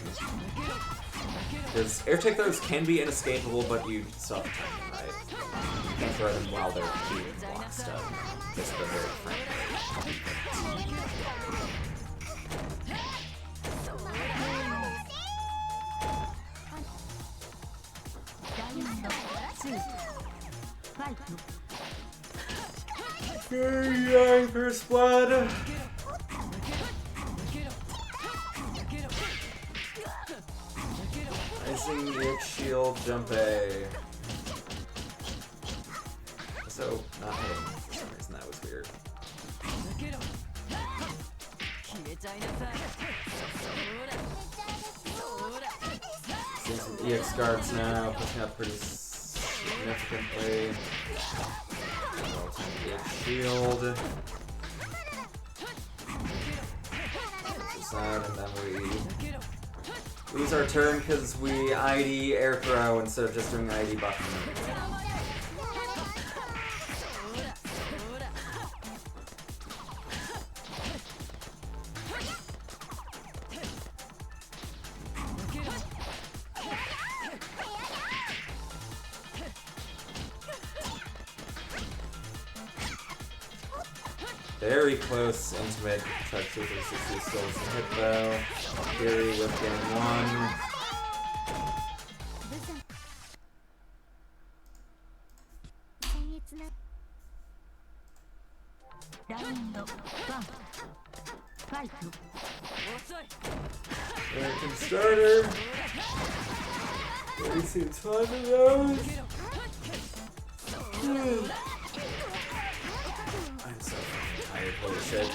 A: Because air take throws can be inescapable, but you still have timing, right? You can throw them while they're being blocked stuff. Just the very friendly. Yay, first blood! Rising EX shield, jump A. So, not hitting for some reason, that was weird. Seeing some EX guards now, pushing up pretty significantly. Shield. Aside, and then we lose our turn because we ID air throw instead of just doing ID button. very close, intimate, Chuck 260 still some hit though. Fury with game 1. American starter. 32 tons of those. I'm so fucking tired, holy shit.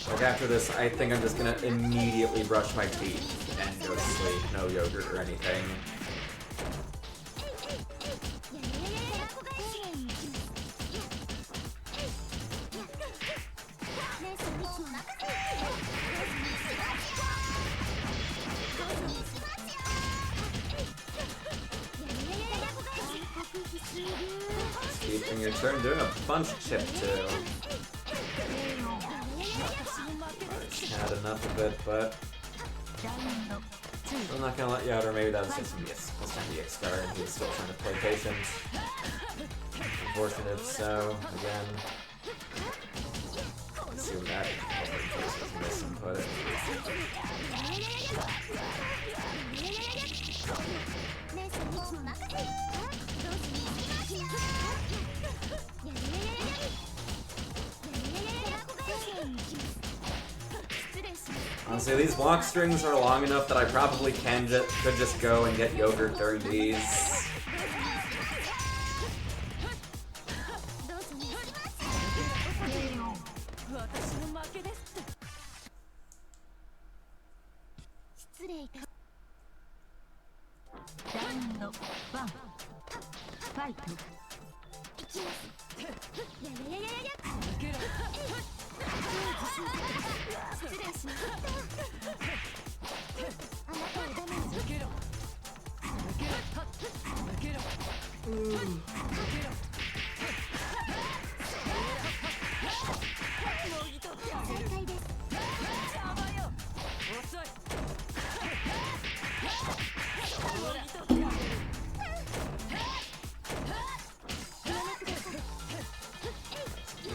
A: Like after this, I think I'm just gonna immediately brush my teeth and go to sleep. No yogurt or anything. Keeping your turn, doing a bunch of chip too. Had enough of it, but I'm not gonna let you out, or maybe that was just this time the X card and he was still trying to play patient. Unfortunate, so again. Let's see what that was misinput it. Honestly, these block strings are long enough that I probably could just go and get yogurt during these.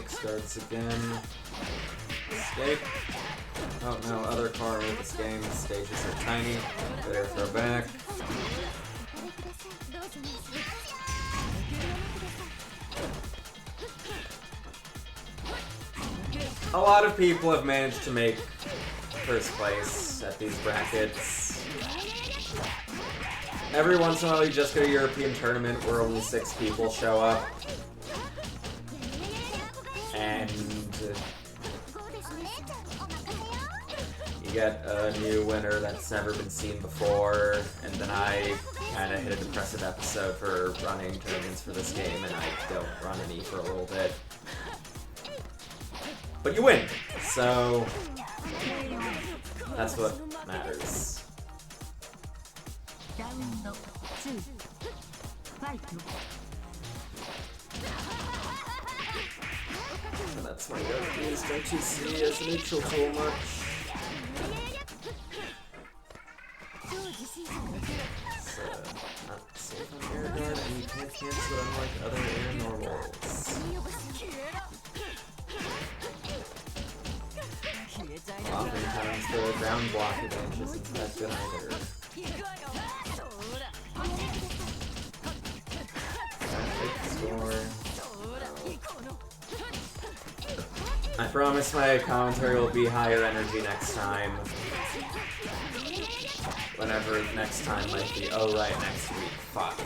A: Starts again. Escape. Oh no, other car with this game. The stages are tiny. Better throw back. A lot of people have managed to make first place at these brackets. Every once in a while you just get a European tournament where only 6 people show up. And you get a new winner that's never been seen before, and then I kind of hit a depressive episode for running tournaments for this game, and I don't run any for a little bit. But you win, so that's what matters. So that's why these don't you see as a neutral tool much. It's not safe on air guard, and you can't cancel it unlike other air normals. Oftentimes the ground block advantage isn't that good either. Score. I promise my commentary will be higher energy next time. Whenever next time might be. Oh right, next week. Fuck.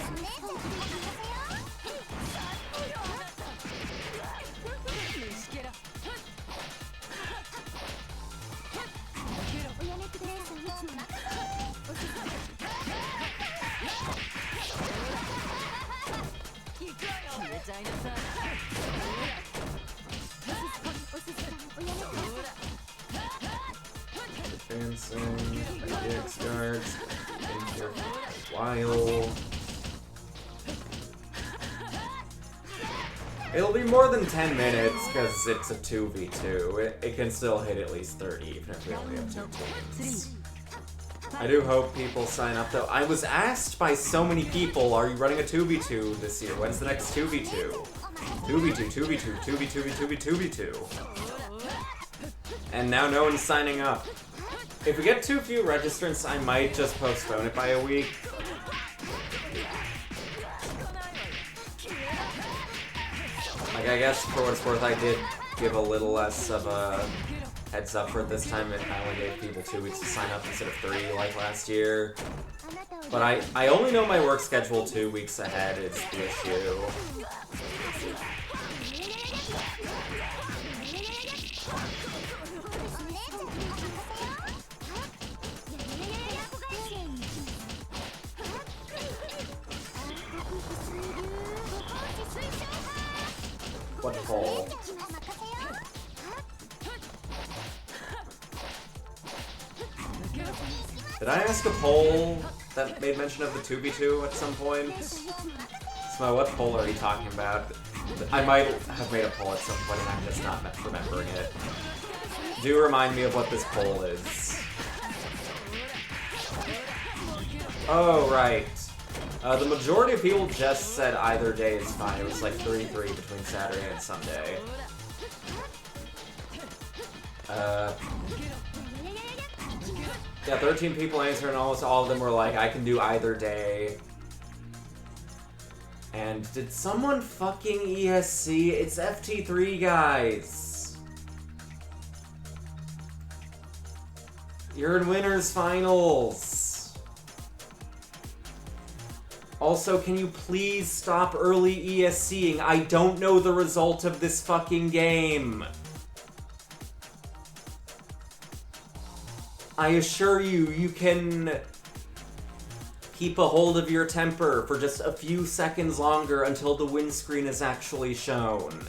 A: Advancing, IDX guards, in here for a while. It'll be more than 10 minutes because it's a 2v2. It can still hit at least 30 even if we only have 2 teams. I do hope people sign up though. I was asked by so many people, are you running a 2v2 this year? When's the next 2v2? 2v2, 2v2, 2v2, 2v2, 2v2. And now no one's signing up. If we get too few registrants, I might just postpone it by a week. Like, I guess for what it's worth, I did give a little less of a heads up for it this time. I only gave people 2 weeks to sign up instead of 3 like last year. But I only know my work schedule 2 weeks ahead is the issue. What poll? Did I ask a poll that made mention of the 2v2 at some point? So what poll are you talking about? I might have made a poll at some point and I'm just not remembering it. Do remind me of what this poll is. Oh, right. The majority of people just said either day is fine. It was like 3-3 between Saturday and Sunday. Yeah, 13 people answered and almost all of them were like, I can do either day. And did someone fucking ESC? It's FT3, guys. You're in winners finals. Also, can you please stop early ESCing? I don't know the result of this fucking game. I assure you, you can keep a hold of your temper for just a few seconds longer until the win screen is actually shown.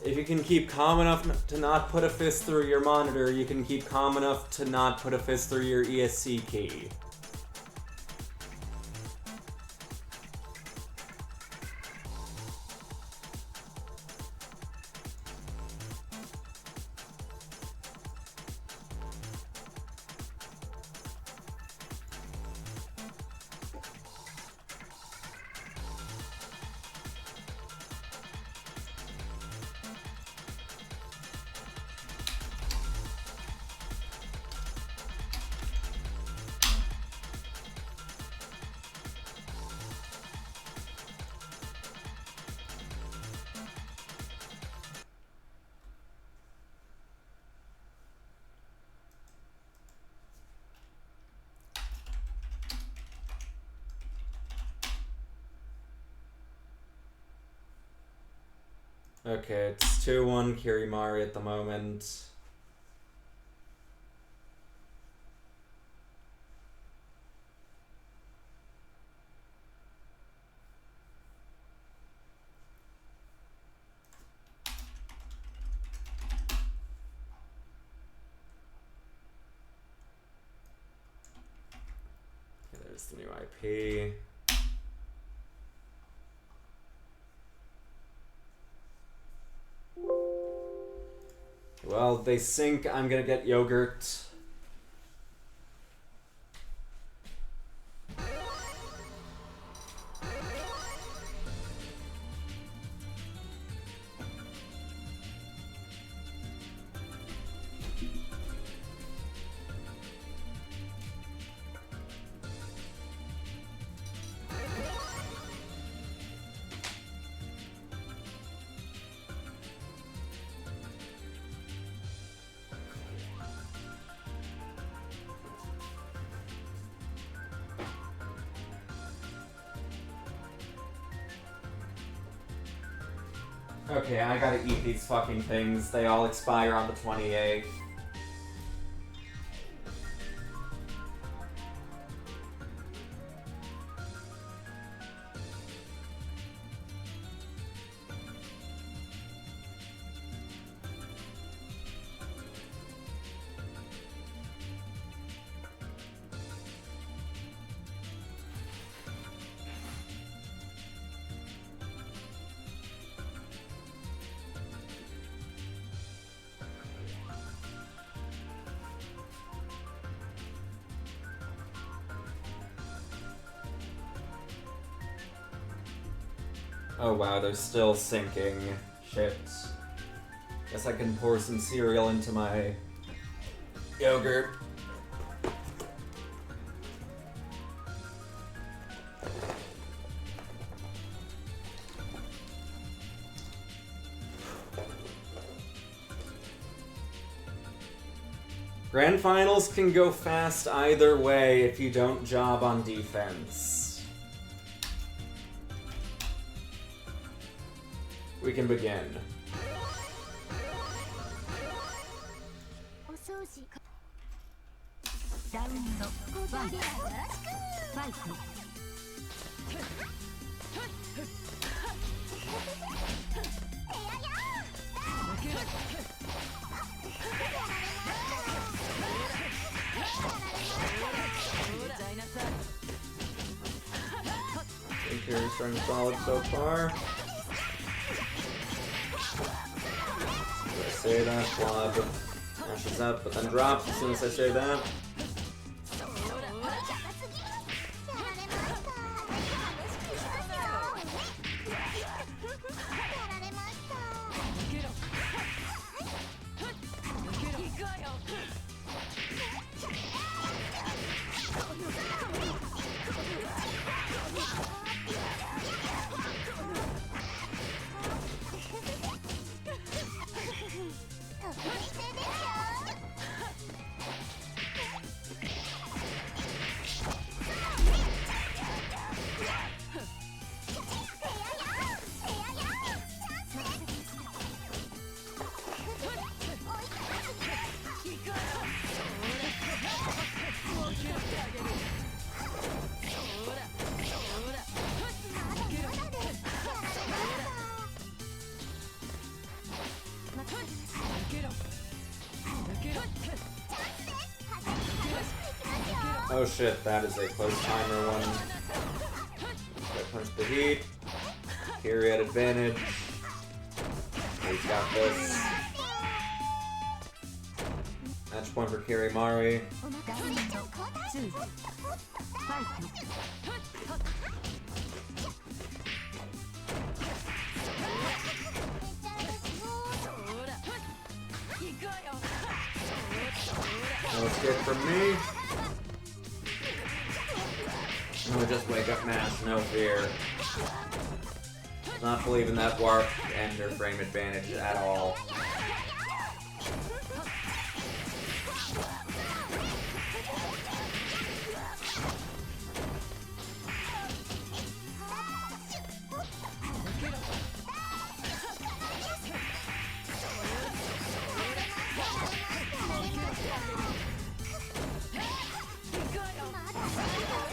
A: If you can keep calm enough to not put a fist through your monitor, you can keep calm enough to not put a fist through your ESC key. Okay, it's 2-1 Kirimari at the moment. Okay, there's the new IP. Well, they sync. I'm gonna get yogurt. Okay, I gotta eat these fucking things. They all expire on the 28th. Oh wow, they're still sinking. Shit. Guess I can pour some cereal into my yogurt. Grand finals can go fast either way if you don't job on defense. We can begin. Interior's running solid so far. I say that, Blob dashes up, but then drops as soon as I say that. Oh shit, that is a close timer one. Gotta punch the heat. Kiri at advantage. He's got this. Match point for Kirimari. No escape from me. No, just wake up mash, no fear. Not believing that warp and her frame advantage at all.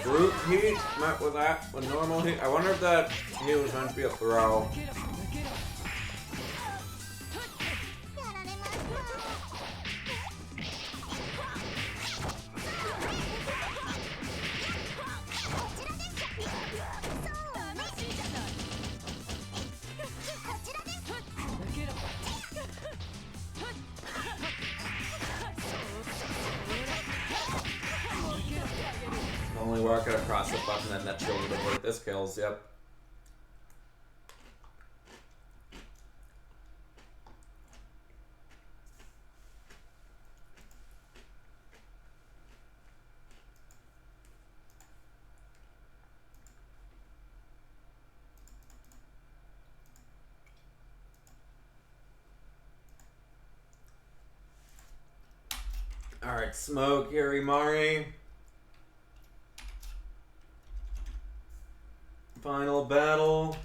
A: Brute heat met with that with normal heat. I wonder if that heat was meant to be a throw. Only working across the button and that shoulder to work this kills, yep. Alright, Smoke, Kirimari. Final battle.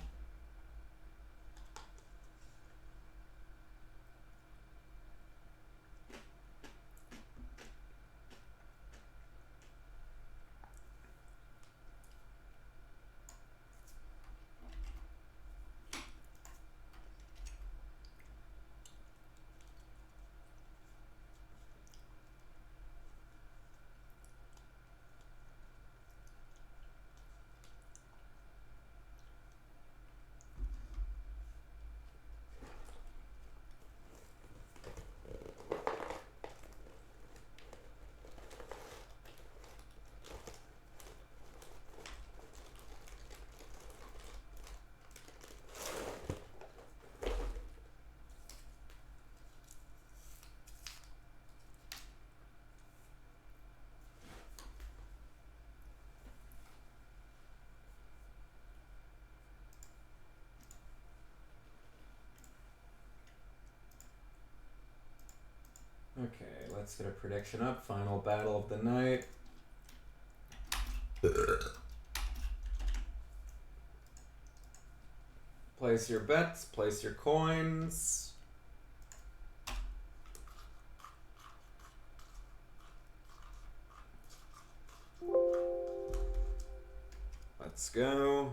A: let's get a prediction up. Final battle of the night. Place your bets, place your coins. Let's go.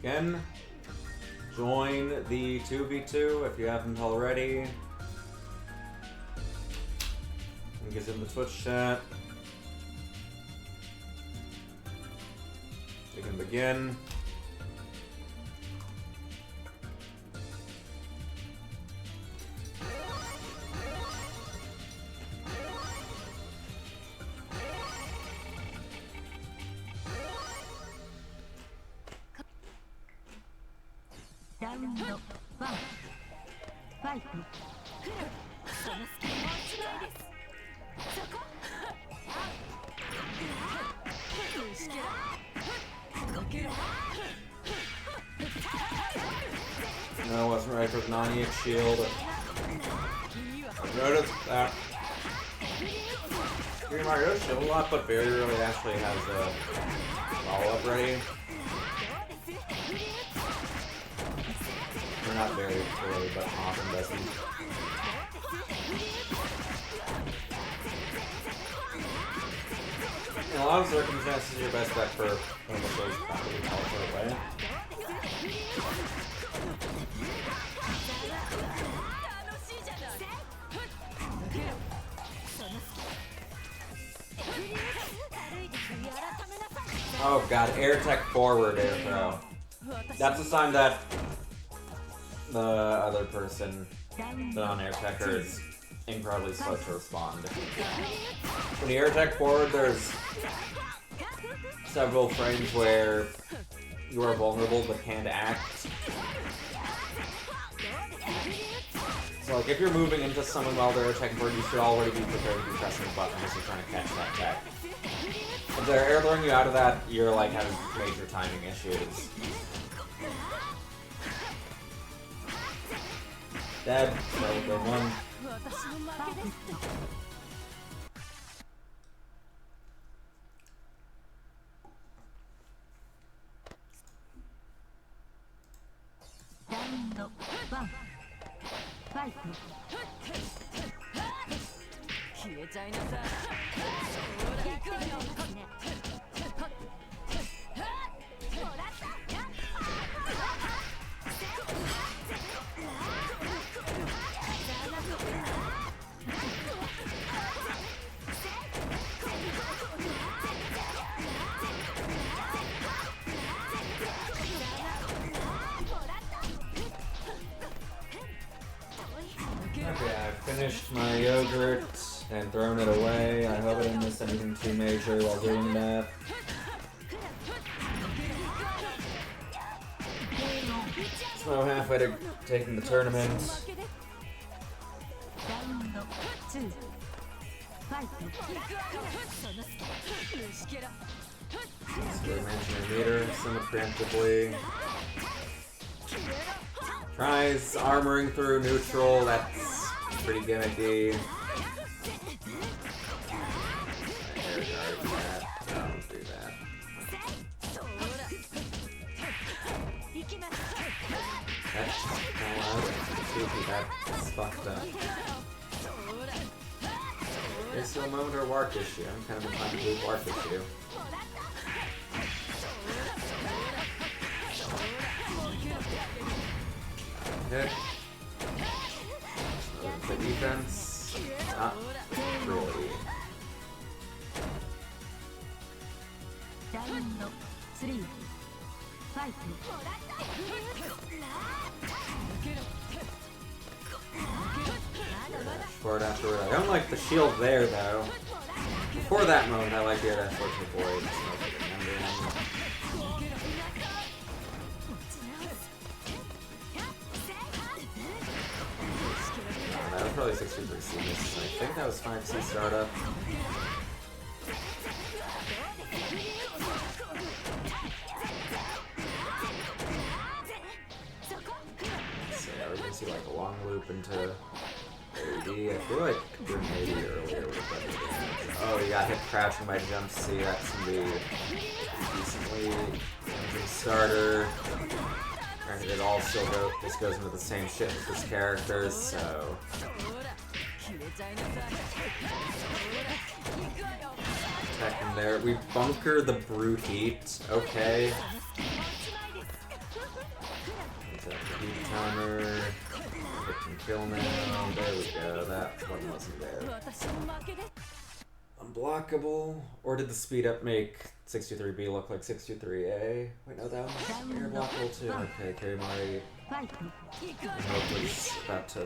A: Again, join the 2v2 if you haven't already. And get in the Twitch chat. We can begin. No, it wasn't right with Nani and Shield. Notice that. Mario Shield a lot, but very rarely actually has a follow-up ready. Or not very early, but often doesn't. In a lot of circumstances, your best bet for almost those probably teleport away. Oh god, air tech forward air throw. That's a sign that the other person, the non-air techer, is incredibly slow to respond. When you air tech forward, there's several frames where you are vulnerable but can't act. So like if you're moving into someone while they're attacking forward, you should already be prepared to be pressing the button as you're trying to catch that tech. If they're air throwing you out of that, you're like having major timing issues. Dead, so good one. Okay, I've finished my yogurt and thrown it away. I hope I didn't miss anything too major while doing that. So halfway to taking the tournament. Let's go mention a meter somewhat preemptively. Tries armoring through neutral, that's pretty gimmicky. Don't do that. That's that's fucked up. Is still a moment or warp issue? I'm kind of inclined to do warp issue. Okay. For defense. Not really. Forward afterward. I don't like the shield there, though. Before that moment, I like the air dash forward to avoid. That was probably 63C. I think that was 5C startup. So yeah, we're gonna see like a long loop into AD. I feel like doing AD earlier would have been the damage. Oh, you got hit crouching by jump C. That's gonna be decently damaging starter. And it all still this goes into the same shit with this character, so. Attack him there. We bunker the brute heat. Okay. Heat counter. It can kill now. There we go. That one wasn't there. Unblockable. Or did the speed up make 63B look like 63A? Wait, no, that one's air blockable too. Okay, Karimari. I hope was about to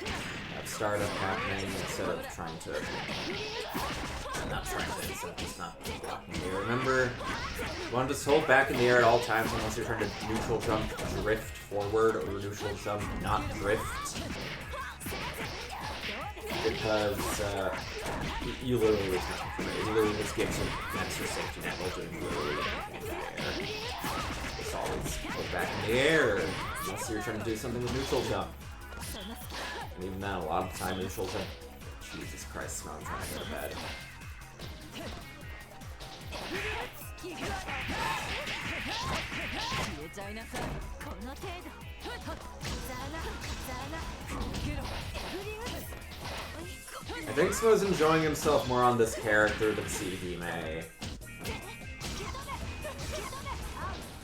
A: have startup happening instead of trying to. Not trying to, instead of just not blocking the air. Remember, you want to just hold back in the air at all times unless you're trying to neutral jump, drift forward, or neutral jump, not drift. Because you literally lose nothing from it. You literally just gives you an extra safety net while doing literally nothing in the air. Just always hold back in the air unless you're trying to do something with neutral jump. And even then, a lot of the time, neutral jump. Jesus Christ, now I'm trying to go to bed. I think Smo's enjoying himself more on this character than CD May.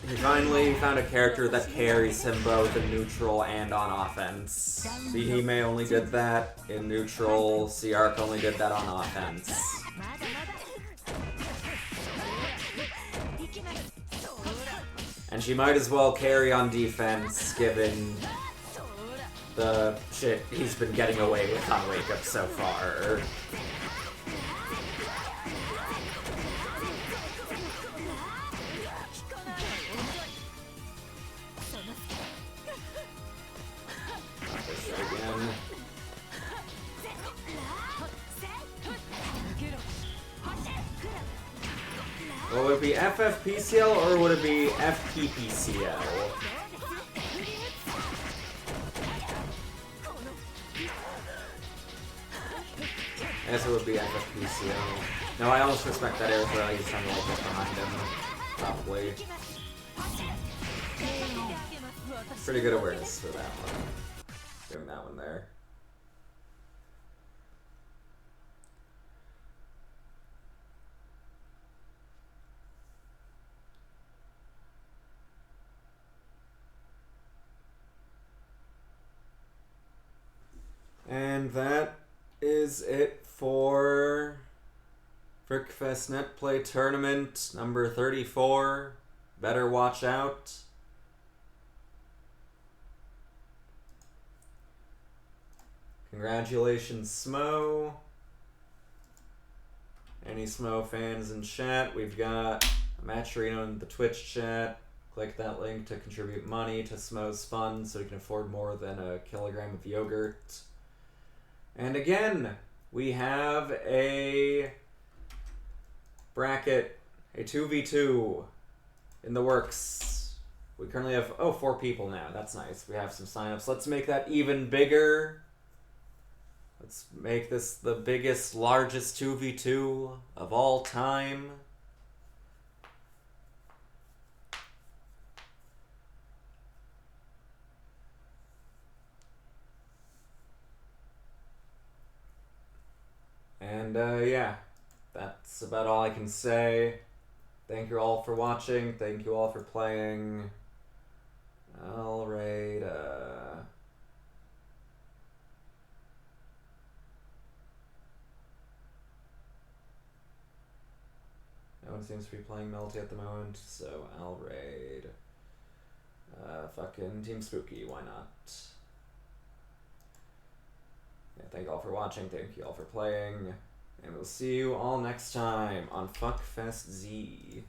A: He finally found a character that carries him both in neutral and on offense. May only did that in neutral, C-Arc only did that on offense. And she might as well carry on defense, given the shit he's been getting away with on Wake Up so far. Well, would it be FFPCL or would it be FPPCL? I guess it would be FFPCL. No, I almost respect that air throw. He's trying to like get behind him. Probably. Pretty good awareness for that one. Doing that one there. And that is it for FFEUR Net Play Tournament number 34. Better watch out. Congratulations, Smo. Any Smo fans in chat? We've got a match arena in the Twitch chat. Click that link to contribute money to Smo's fund so he can afford more than a kilogram of yogurt. And again, we have a bracket, a 2v2 in the works. We currently have, 4 people now. That's nice. We have some signups. Let's make that even bigger. Let's make this the biggest, largest 2v2 of all time. And yeah, that's about all I can say. Thank you all for watching. Thank you all for playing. I'll rate Everyone seems to be playing Melty at the moment, so I'll raid. Fucking Team Spooky, why not? Yeah, thank you all for watching, thank you all for playing, and we'll see you all next time on Fuckfest Z-ness.